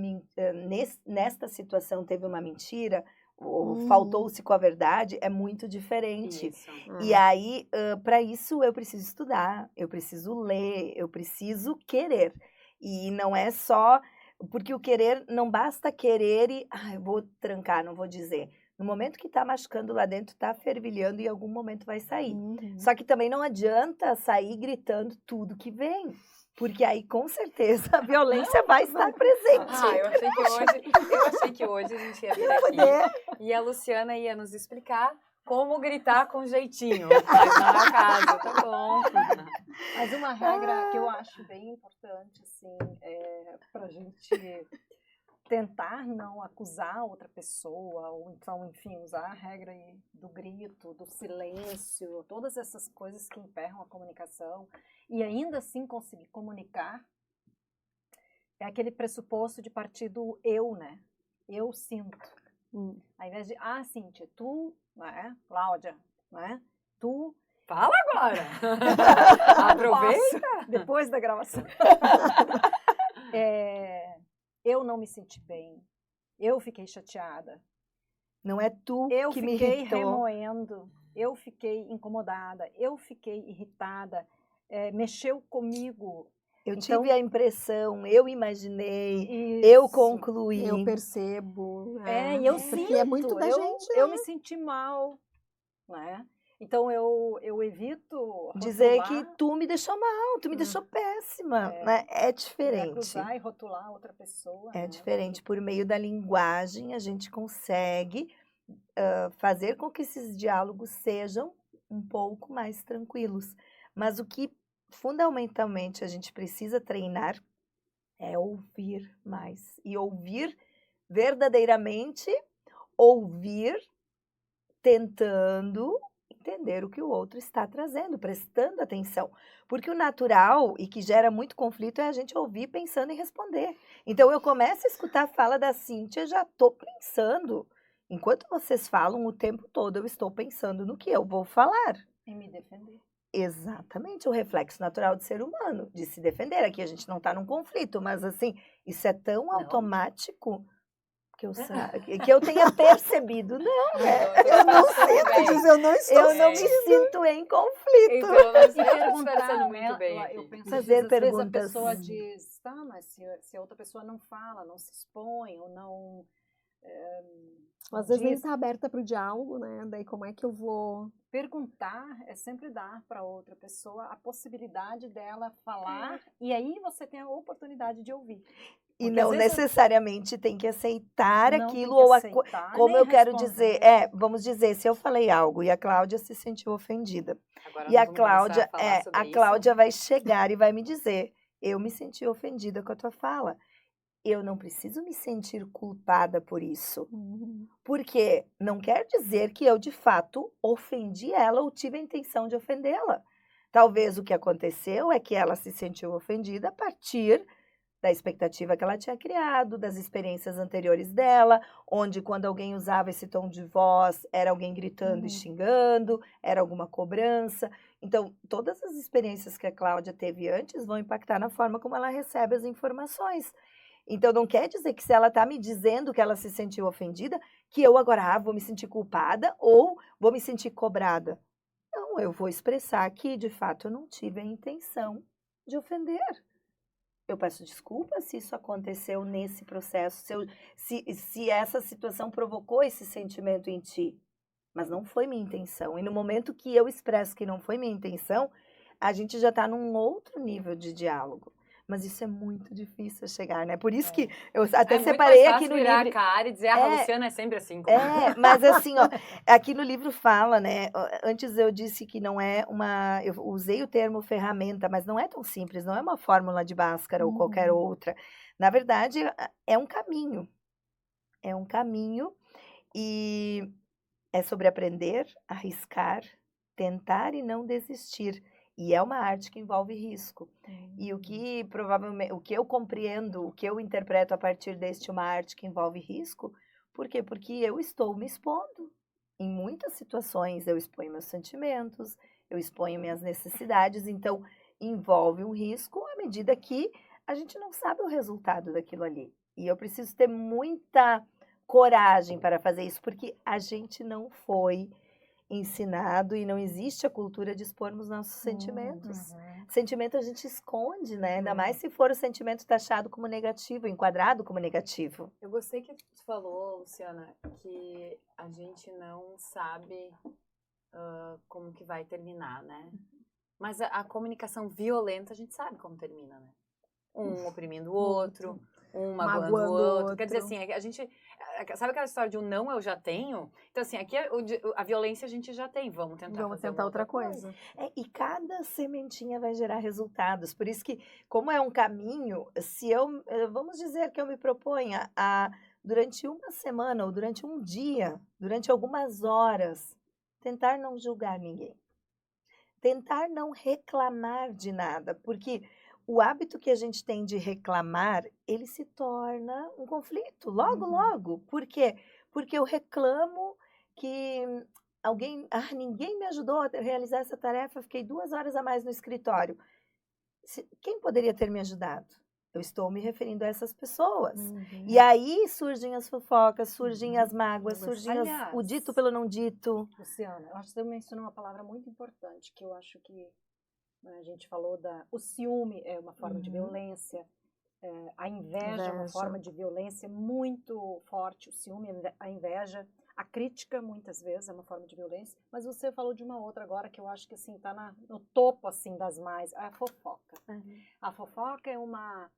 nesta situação teve uma mentira, ou faltou-se com a verdade, é muito diferente. Isso. E aí, para isso, eu preciso estudar, eu preciso ler, eu preciso querer. E não é só... Porque o querer, não basta querer e... eu vou trancar, não vou dizer. No momento que tá machucando lá dentro, tá fervilhando e em algum momento vai sair. Só que também não adianta sair gritando tudo que vem. Porque aí, com certeza, a violência vai estar presente. Eu achei que hoje a gente ia vir aqui e a Luciana ia nos explicar como gritar com jeitinho. Mas não é o caso, tá bom. Mas uma regra que eu acho bem importante, assim, pra gente tentar não acusar outra pessoa, ou então, enfim, usar a regra do grito, do silêncio, todas essas coisas que emperram a comunicação, e ainda assim conseguir comunicar, é aquele pressuposto de partir do eu, né? Eu sinto. Ao invés de, Cíntia, tu, né? Cláudia, né? Tu... Fala agora! Aproveita! Depois da gravação. Eu não me senti bem. Eu fiquei chateada. Não é tu que me irritou. Eu fiquei remoendo. Eu fiquei incomodada. Eu fiquei irritada. Mexeu comigo. Eu Então, tive a impressão, eu imaginei, isso, eu concluí. Eu percebo. E eu porque sinto. é muito da gente. Eu me senti mal. Né? Então, eu evito dizer rotular, que tu me deixou mal, tu me deixou péssima. Né? É diferente. acusar e rotular outra pessoa. É né? diferente. Por meio da linguagem, a gente consegue fazer com que esses diálogos sejam um pouco mais tranquilos. Mas o que fundamentalmente a gente precisa treinar é ouvir mais. E ouvir verdadeiramente, ouvir tentando entender o que o outro está trazendo, prestando atenção. Porque o natural e que gera muito conflito é a gente ouvir pensando em responder. Então eu começo a escutar a fala da Cíntia, já estou pensando. Enquanto vocês falam o tempo todo, eu estou pensando no que eu vou falar. E me defender. Exatamente, o reflexo natural do ser humano, de se defender. Aqui a gente não está num conflito, mas assim, isso é tão automático que eu tenha percebido. Não, eu não sinto, Eu não estou eu não me sinto em conflito. Então, nós E estamos perguntar, conversando né? muito bem Eu aqui. penso, Fazer às vezes perguntas. a pessoa diz, mas se a outra pessoa não fala, não se expõe, ou não... Às vezes nem está aberta para o diálogo, né? Daí como é que eu vou... Perguntar é sempre dar para outra pessoa a possibilidade dela falar, e aí você tem a oportunidade de ouvir. E Porque às não vezes necessariamente tem que aceitar não aquilo, tem que ou aceitar, como nem eu quero responder. dizer, vamos dizer, se eu falei algo e a Cláudia se sentiu ofendida, Agora e nós a vamos começar Cláudia, a falar sobre a isso. Cláudia vai chegar e vai me dizer, eu me senti ofendida com a tua fala. Eu não preciso me sentir culpada por isso. Porque não quer dizer que eu, de fato, ofendi ela ou tive a intenção de ofendê-la. Talvez o que aconteceu é que ela se sentiu ofendida a partir da expectativa que ela tinha criado, das experiências anteriores dela, onde quando alguém usava esse tom de voz, era alguém gritando e xingando, era alguma cobrança. Então, todas as experiências que a Cláudia teve antes vão impactar na forma como ela recebe as informações. Então, não quer dizer que se ela está me dizendo que ela se sentiu ofendida, que eu agora vou me sentir culpada ou vou me sentir cobrada. Não, eu vou expressar que, de fato, eu não tive a intenção de ofender. Eu peço desculpa se isso aconteceu nesse processo, se essa situação provocou esse sentimento em ti, mas não foi minha intenção. E no momento que eu expresso que não foi minha intenção, a gente já está num outro nível de diálogo. Mas isso é muito difícil chegar, né? Por isso que eu até separei aqui no virar livro. a cara e dizer, a Luciana é sempre assim. Mas assim, ó, aqui no livro fala, né? Antes eu disse que não é eu usei o termo ferramenta, mas não é tão simples, não é uma fórmula de Bhaskara ou qualquer outra. Na verdade, é um caminho. É um caminho e é sobre aprender, arriscar, tentar e não desistir. E é uma arte que envolve risco. E o que provavelmente, o que eu compreendo, o que eu interpreto a partir deste uma arte que envolve risco, por quê? Porque eu estou me expondo. Em muitas situações eu exponho meus sentimentos, eu exponho minhas necessidades, então envolve um risco à medida que a gente não sabe o resultado daquilo ali. E eu preciso ter muita coragem para fazer isso, porque a gente não foi ensinado e não existe a cultura de expormos nossos sentimentos. Sentimento a gente esconde, né? Ainda mais se for o sentimento taxado como negativo, enquadrado como negativo. Eu gostei que tu falou, Luciana, que a gente não sabe como que vai terminar, né? Mas a comunicação violenta a gente sabe como termina, né? Um oprimindo o outro, um magoando o outro. Quer dizer assim, a gente... Sabe aquela história de um não eu já tenho? Então assim, aqui a violência a gente já tem. Vamos tentar outra coisa. E cada sementinha vai gerar resultados. Por isso que, como é um caminho, se vamos dizer que eu me proponha durante uma semana ou durante um dia, durante algumas horas, tentar não julgar ninguém. Tentar não reclamar de nada, porque o hábito que a gente tem de reclamar, ele se torna um conflito, logo. Por quê? Porque eu reclamo que ninguém me ajudou a realizar essa tarefa, fiquei 2 horas a mais no escritório. Quem poderia ter me ajudado? Eu estou me referindo a essas pessoas. E aí surgem as fofocas, surgem as mágoas, surgem o dito pelo não dito. Luciana, eu acho que você mencionou uma palavra muito importante, que eu acho que a gente falou o ciúme é uma forma de violência, a inveja é uma forma de violência muito forte, o ciúme, a inveja, a crítica muitas vezes é uma forma de violência, mas você falou de uma outra agora que eu acho que assim tá no topo assim das mais, a fofoca. A fofoca é uma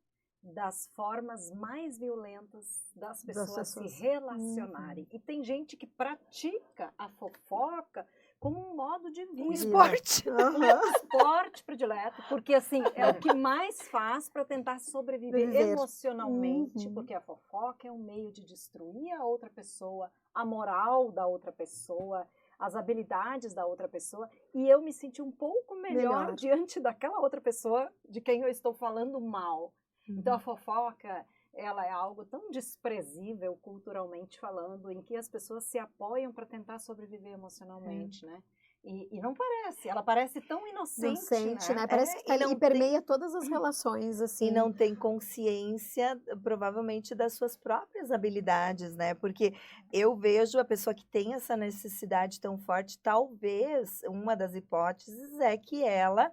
das formas mais violentas das pessoas se relacionarem. E tem gente que pratica a fofoca como um modo de vida. Um esporte. Um esporte predileto, porque assim, é o que mais faz para tentar sobreviver emocionalmente, porque a fofoca é um meio de destruir a outra pessoa, a moral da outra pessoa, as habilidades da outra pessoa, e eu me senti um pouco melhor diante daquela outra pessoa de quem eu estou falando mal. Então a fofoca, ela é algo tão desprezível culturalmente falando, em que as pessoas se apoiam para tentar sobreviver emocionalmente, né? E não parece, ela parece tão inocente, né? Parece que ela permeia todas as relações, assim. E não tem consciência, provavelmente, das suas próprias habilidades, né? Porque eu vejo a pessoa que tem essa necessidade tão forte, talvez, uma das hipóteses é que ela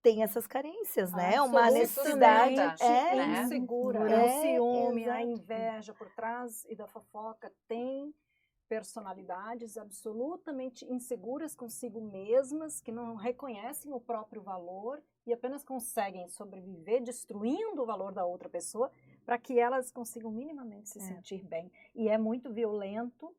tem essas carências, né? Uma necessidade insegura. O ciúme, a inveja por trás e da fofoca tem personalidades absolutamente inseguras consigo mesmas, que não reconhecem o próprio valor e apenas conseguem sobreviver destruindo o valor da outra pessoa para que elas consigam minimamente se sentir bem. E é muito violento,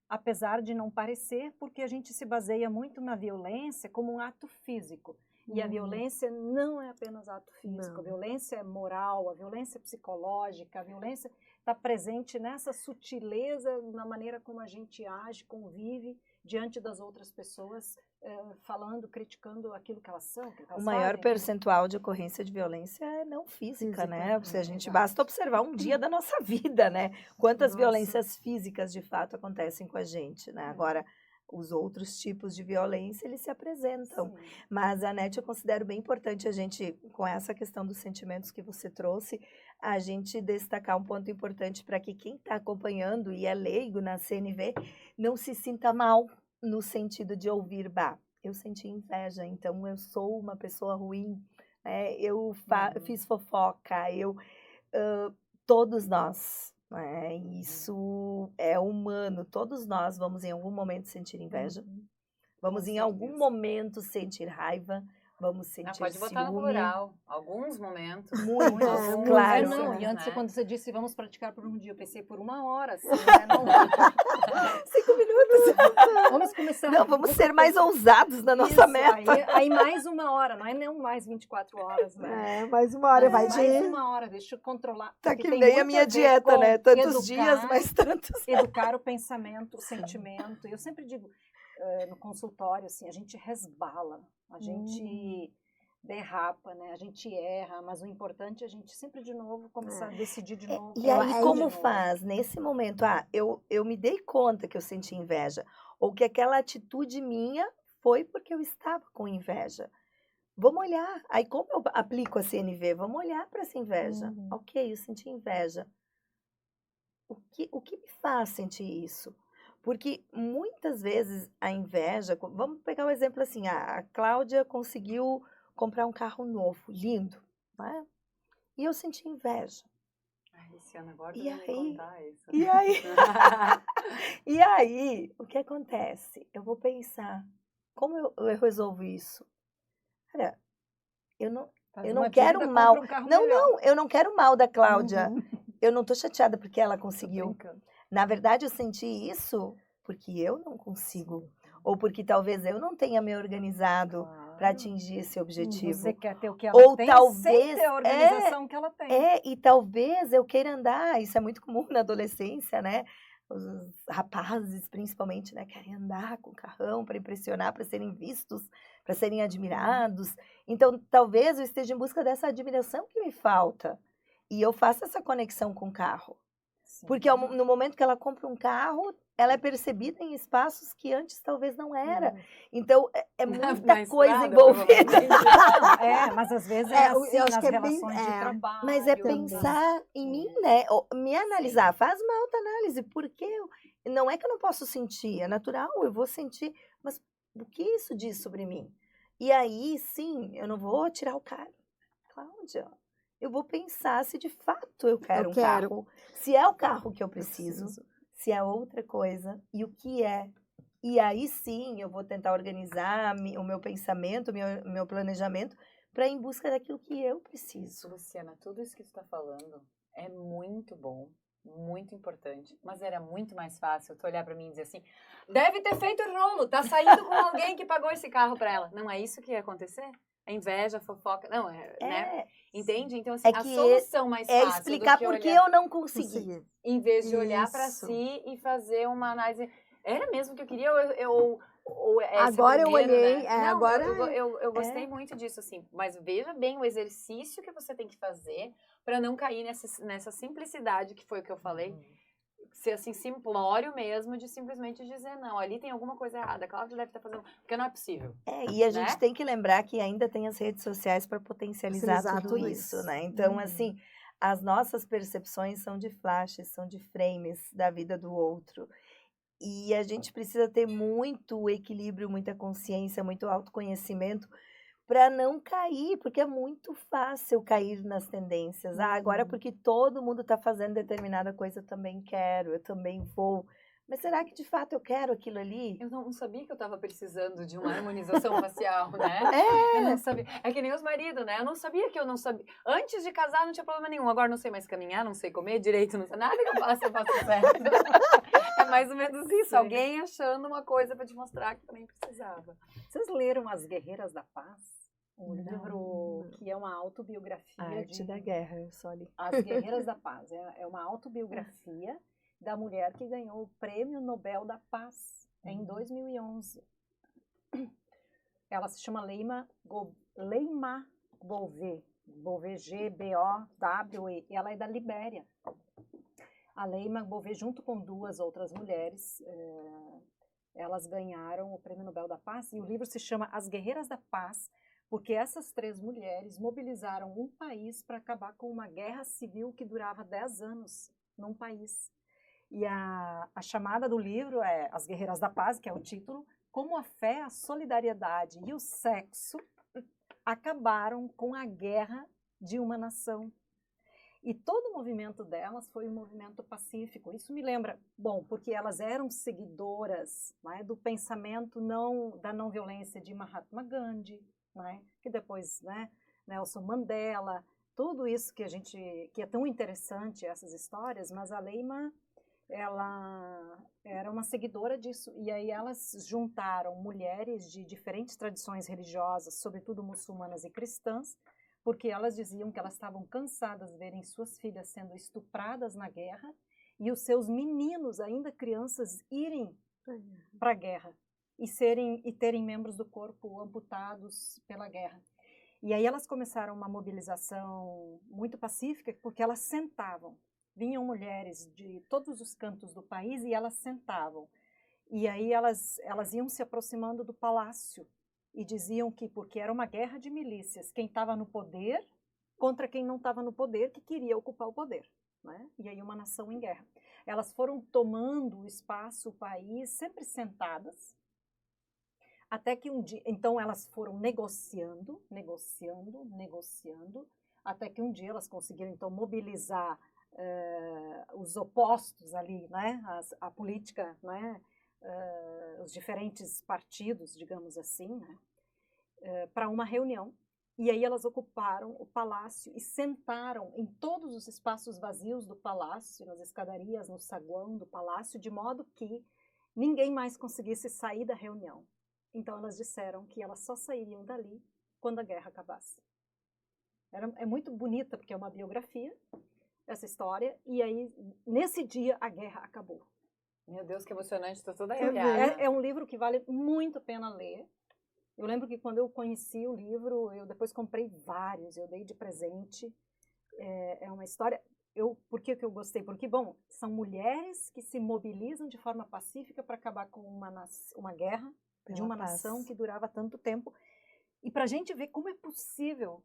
apesar de não parecer, porque a gente se baseia muito na violência como um ato físico. E a violência não é apenas ato físico, a violência é moral, a violência é psicológica, a violência está presente nessa sutileza, na maneira como a gente age, convive diante das outras pessoas, falando, criticando aquilo que elas são, aquilo que elas O maior fazem, percentual de ocorrência de violência é não física, né? Se a gente exato. basta observar um dia da nossa vida, né? Quantas Nossa. violências físicas de fato acontecem com a gente, né? Agora, os outros tipos de violência, eles se apresentam. Sim. Mas, Anete, eu considero bem importante a gente, com essa questão dos sentimentos que você trouxe, a gente destacar um ponto importante para que quem está acompanhando e é leigo na CNV não se sinta mal no sentido de ouvir, bah, eu senti inveja, então eu sou uma pessoa ruim, né? Eu fiz fofoca, todos nós, né? Isso é humano, todos nós vamos em algum momento sentir inveja, vamos em algum momento sentir raiva, vamos sentir Pode botar no ciúme. plural, alguns momentos. Muitos, Alguns, claro. Não, e né? antes, quando você disse vamos praticar por um dia, eu pensei por 1 hora, assim, né? Não, 5 minutos. vamos começar. Não, vamos ser mais ousados na nossa Isso, meta. Aí mais 1 hora, não é nem mais 24 horas, né? Mais 1 hora, vai mais de... 1 hora, deixa eu controlar. Tá porque que tem nem a muito minha ver dieta, com né? Tantos educar, dias, mais tantos. Educar o pensamento, o sentimento. Eu sempre digo, no consultório, assim, a gente resbala, a gente derrapa, né? A gente erra, mas o importante é a gente sempre de novo começar a decidir de novo. E aí, como de novo. faz nesse momento? Eu me dei conta que eu senti inveja, ou que aquela atitude minha foi porque eu estava com inveja. Vamos olhar. Aí, como eu aplico a CNV? Vamos olhar para essa inveja. Ok, eu senti inveja. O que me faz sentir isso? Porque muitas vezes a inveja... Vamos pegar o exemplo assim, a Cláudia conseguiu comprar um carro novo, lindo, né? E eu senti inveja. Ai, Luciana, agora E eu vou aí? contar isso. E aí? E aí, o que acontece? Eu vou pensar, como eu resolvo isso? Cara, eu não quero mal. Não, eu não quero mal da Cláudia. Eu não tô chateada porque ela conseguiu. Na verdade, eu senti isso porque eu não consigo. Ou porque talvez eu não tenha me organizado para atingir esse objetivo. Você quer ter o que ela Ou tem talvez sem ter a organização que ela tem. E talvez eu queira andar, isso é muito comum na adolescência, né? Os rapazes, principalmente, né, querem andar com carrão para impressionar, para serem vistos, para serem admirados. Então, talvez eu esteja em busca dessa admiração que me falta. E eu faço essa conexão com o carro. Sim. Porque no momento que ela compra um carro, ela é percebida em espaços que antes talvez não era. Então, é muita coisa envolvida. Mas às vezes é assim, eu acho nas que é relações bem, de trabalho. Mas é pensar em mim, né? Me analisar. Faz uma autoanálise. Porque não é que eu não posso sentir. É natural, eu vou sentir. Mas o que isso diz sobre mim? E aí, sim, eu não vou tirar o cara. Cláudia, eu vou pensar se de fato eu quero um carro. Se é o carro que eu preciso. Se é outra coisa e o que é. E aí sim eu vou tentar organizar o meu pensamento, o meu planejamento para ir em busca daquilo que eu preciso. Luciana, tudo isso que tu está falando é muito bom, muito importante, mas era muito mais fácil tu olhar para mim e dizer assim, deve ter feito rolo, tá saindo com alguém que pagou esse carro para ela. Não é isso que ia acontecer? A inveja, a fofoca, não, né? Entende? Então, assim, a solução mais fácil é explicar por que eu não consegui. Em vez de olhar para si e fazer uma análise. Era mesmo que eu queria? Agora eu olhei. Né? Não, agora eu gostei muito disso, assim. Mas veja bem o exercício que você tem que fazer para não cair nessa simplicidade que foi o que eu falei. Ser assim, simplório mesmo, de simplesmente dizer, não, ali tem alguma coisa errada, a Cláudia deve estar fazendo, porque não é possível. E a gente tem que lembrar que ainda tem as redes sociais para potencializar tudo isso, né? Então, assim, as nossas percepções são de flashes, são de frames da vida do outro. E a gente precisa ter muito equilíbrio, muita consciência, muito autoconhecimento para não cair, porque é muito fácil cair nas tendências. Agora porque todo mundo está fazendo determinada coisa, eu também quero, eu também vou. Mas será que de fato eu quero aquilo ali? Eu não sabia que eu tava precisando de uma harmonização facial, né? É. Eu não sabia. É que nem os maridos, né? Eu não sabia que eu não sabia. Antes de casar não tinha problema nenhum. Agora não sei mais caminhar, não sei comer direito, não sei nada que eu faço certo. É mais ou menos isso. Sim. Alguém achando uma coisa pra te mostrar que também precisava. Vocês leram As Guerreiras da Paz? Um Não. livro que é uma autobiografia Arte de da guerra, eu só li. As Guerreiras da Paz. É uma autobiografia da mulher que ganhou o Prêmio Nobel da Paz em 2011. Ela se chama Leima Gbowee, Gbowee, e ela é da Libéria. A Leima Gbowee, junto com 2 outras mulheres, elas ganharam o Prêmio Nobel da Paz, e o livro se chama As Guerreiras da Paz, porque essas 3 mulheres mobilizaram um país para acabar com uma guerra civil que durava 10 anos num país. E a chamada do livro é As Guerreiras da Paz, que é o título, como a fé, a solidariedade e o sexo acabaram com a guerra de uma nação. E todo o movimento delas foi um movimento pacífico. Isso me lembra, bom, porque elas eram seguidoras, né, do pensamento da não violência de Mahatma Gandhi, né, que depois, né, Nelson Mandela, tudo isso que é tão interessante, essas histórias, mas a Leima, ela era uma seguidora disso, e aí elas juntaram mulheres de diferentes tradições religiosas, sobretudo muçulmanas e cristãs, porque elas diziam que elas estavam cansadas de verem suas filhas sendo estupradas na guerra e os seus meninos, ainda crianças, irem para a guerra e terem membros do corpo amputados pela guerra. E aí elas começaram uma mobilização muito pacífica, porque elas sentavam. Vinham mulheres de todos os cantos do país e elas sentavam. E aí elas iam se aproximando do palácio e diziam que, porque era uma guerra de milícias, quem estava no poder contra quem não estava no poder, que queria ocupar o poder, né? E aí uma nação em guerra. Elas foram tomando o espaço, o país, sempre sentadas, até que um dia, então elas foram negociando, até que um dia elas conseguiram então mobilizar os opostos ali, né? A política, né? Os diferentes partidos, digamos assim, né? Para uma reunião. E aí elas ocuparam o palácio e sentaram em todos os espaços vazios do palácio, nas escadarias, no saguão do palácio, de modo que ninguém mais conseguisse sair da reunião. Então elas disseram que elas só sairiam dali quando a guerra acabasse. É muito bonita, porque é uma biografia, essa história, e aí, nesse dia, a guerra acabou. Meu Deus, que emocionante, estou toda arrepiada. É um livro que vale muito a pena ler. Eu lembro que quando eu conheci o livro, eu depois comprei vários, eu dei de presente. É uma história... Por que eu gostei? Porque, bom, são mulheres que se mobilizam de forma pacífica para acabar com uma guerra de uma nação que durava tanto tempo. E para a gente ver como é possível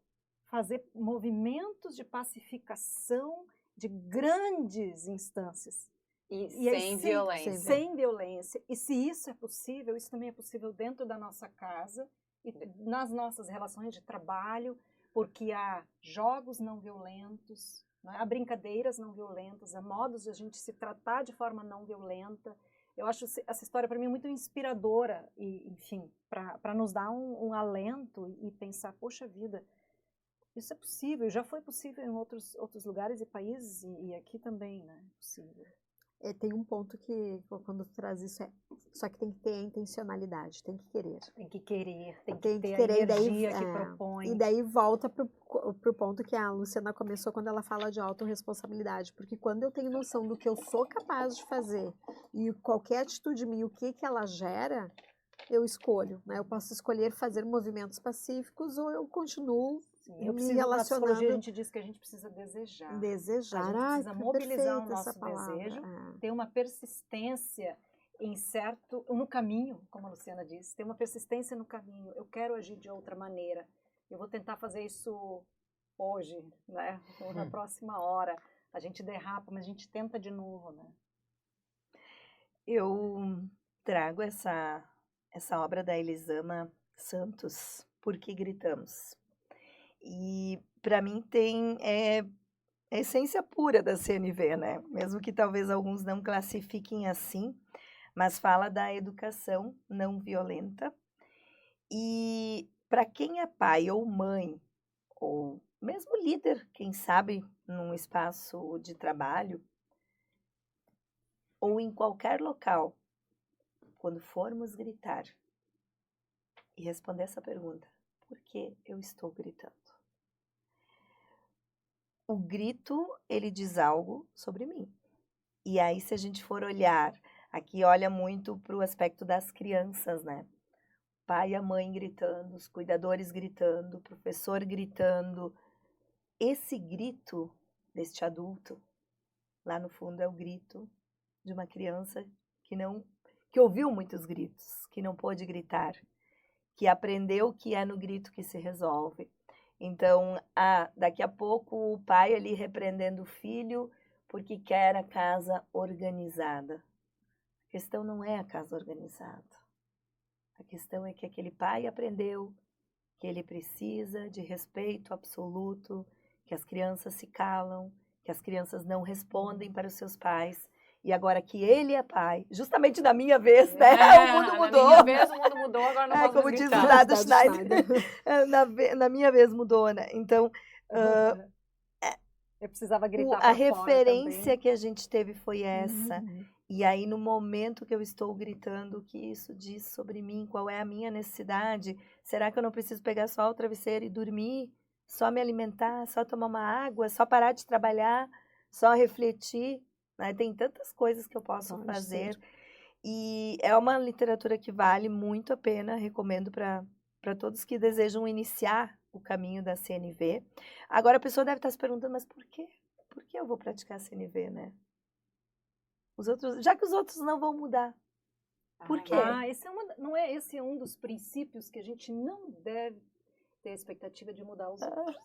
fazer movimentos de pacificação de grandes instâncias. E sem violência. Sem violência. E se isso é possível, isso também é possível dentro da nossa casa e nas nossas relações de trabalho, porque há jogos não violentos, né? Há brincadeiras não violentas, há modos de a gente se tratar de forma não violenta. Eu acho essa história para mim muito inspiradora e, enfim, para nos dar um alento e pensar, poxa vida, isso é possível, já foi possível em outros lugares e países e aqui também, né? É possível. Tem um ponto que, quando tu traz isso, só que tem que ter a intencionalidade, tem que querer. Tem que querer, tem Tem que ter querer, a energia que propõe. E daí volta pro ponto que a Luciana começou quando ela fala de autorresponsabilidade, porque quando eu tenho noção do que eu sou capaz de fazer e qualquer atitude minha, o que ela gera, eu escolho, né? Eu posso escolher fazer movimentos pacíficos ou eu continuo me relacionando. Na psicologia a gente diz que a gente precisa desejar. Desejar. A gente precisa mobilizar o nosso desejo, ter uma persistência no caminho, como a Luciana disse, ter uma persistência no caminho. Eu quero agir de outra maneira. Eu vou tentar fazer isso hoje, né? Ou na próxima hora. A gente derrapa, mas a gente tenta de novo, né? Eu trago essa obra da Elisama Santos, Por que Gritamos? E para mim tem a essência pura da CNV, né? Mesmo que talvez alguns não classifiquem assim, mas fala da educação não violenta. E para quem é pai ou mãe, ou mesmo líder, quem sabe, num espaço de trabalho, ou em qualquer local, quando formos gritar e responder essa pergunta, por que eu estou gritando? O grito, ele diz algo sobre mim. E aí, se a gente for olhar, aqui olha muito para o aspecto das crianças, né? Pai e a mãe gritando, os cuidadores gritando, o professor gritando. Esse grito deste adulto, lá no fundo, é o grito de uma criança que ouviu muitos gritos, que não pôde gritar, que aprendeu que é no grito que se resolve. Então, daqui a pouco o pai ali repreendendo o filho porque quer a casa organizada. A questão não é a casa organizada. A questão é que aquele pai aprendeu que ele precisa de respeito absoluto, que as crianças se calam, que as crianças não respondem para os seus pais. E agora que ele é pai, justamente na minha vez, né? O mundo mudou. Na minha vez o mundo mudou, agora não posso Como mais diz o gritar. Dado Schneider, na minha vez mudou, né? Então, eu precisava gritar a pra fora referência também. que a gente teve foi essa. Uhum. E aí, no momento que eu estou gritando, o que isso diz sobre mim? Qual é a minha necessidade? Será que eu não preciso pegar só o travesseiro e dormir? Só me alimentar? Só tomar uma água? Só parar de trabalhar? Só refletir? Né? Tem tantas coisas que eu posso fazer. E é uma literatura que vale muito a pena. Recomendo para todos que desejam iniciar o caminho da CNV. Agora, a pessoa deve estar se perguntando, mas por quê? Por que eu vou praticar CNV, né? Já que os outros não vão mudar. Por quê? Não é esse um dos princípios que a gente não deve ter a expectativa de mudar os outros.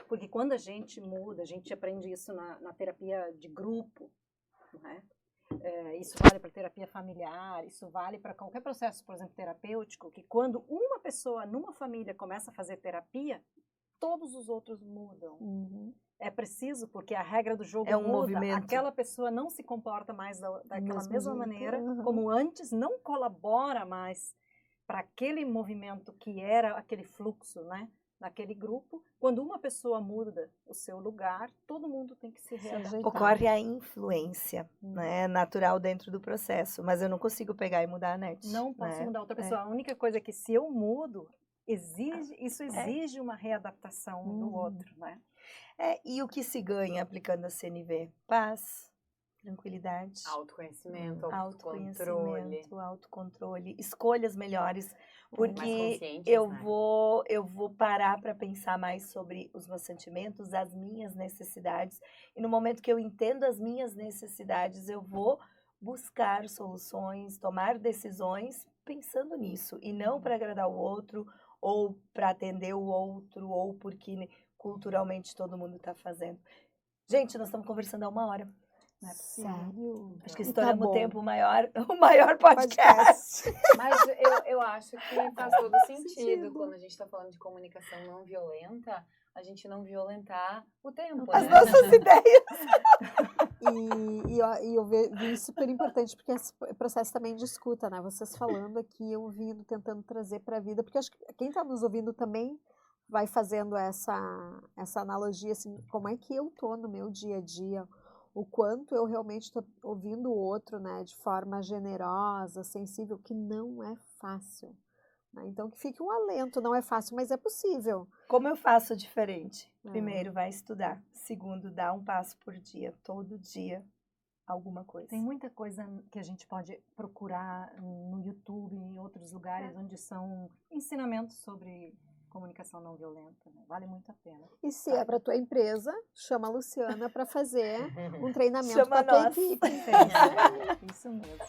Porque quando a gente muda, a gente aprende isso na terapia de grupo, né? Isso vale para terapia familiar, isso vale para qualquer processo, por exemplo, terapêutico, que quando uma pessoa numa família começa a fazer terapia, todos os outros mudam. Uhum. É preciso, porque a regra do jogo É um muda. movimento. Aquela pessoa não se comporta mais daquela mesma jeito, maneira, uhum. como antes, não colabora mais para aquele movimento que era aquele fluxo, né? Naquele grupo. Quando uma pessoa muda o seu lugar, todo mundo tem que se readaptar. Ocorre a influência, né, natural dentro do processo, mas eu não consigo pegar e mudar a net. Não posso né? mudar outra pessoa. A única coisa é que se eu mudo, isso exige uma readaptação do outro, né? E o que se ganha aplicando a CNV? Paz, tranquilidade, Autoconhecimento, autocontrole, escolhas melhores, mais porque conscientes, eu né? vou parar para pensar mais sobre os meus sentimentos, as minhas necessidades, e no momento que eu entendo as minhas necessidades, eu vou buscar soluções, tomar decisões pensando nisso, e não para agradar o outro, ou para atender o outro, ou porque culturalmente todo mundo está fazendo. Gente, nós estamos conversando há 1 hora. Não é possível. Sério? Acho que estouramos Tá o bom. tempo, o maior podcast. Mas eu acho que faz todo sentido quando a gente está falando de comunicação não violenta, a gente não violentar o tempo, As né? nossas ideias. E eu vi super importante, porque esse processo também de escuta, né? Vocês falando aqui, eu ouvindo, tentando trazer para a vida, porque acho que quem está nos ouvindo também vai fazendo essa analogia, assim, como é que eu tô no meu dia a dia, o quanto eu realmente estou ouvindo o outro, né, de forma generosa, sensível, que não é fácil. Né? Então, que fique um alento, não é fácil, mas é possível. Como eu faço diferente? Primeiro, vai estudar. Segundo, dá um passo por dia, todo dia, alguma coisa. Tem muita coisa que a gente pode procurar no YouTube e em outros lugares onde são ensinamentos sobre comunicação não violenta, né? Vale muito a pena. E se é para tua empresa, chama a Luciana para fazer um treinamento Chama com a tua nós. equipe. Isso mesmo.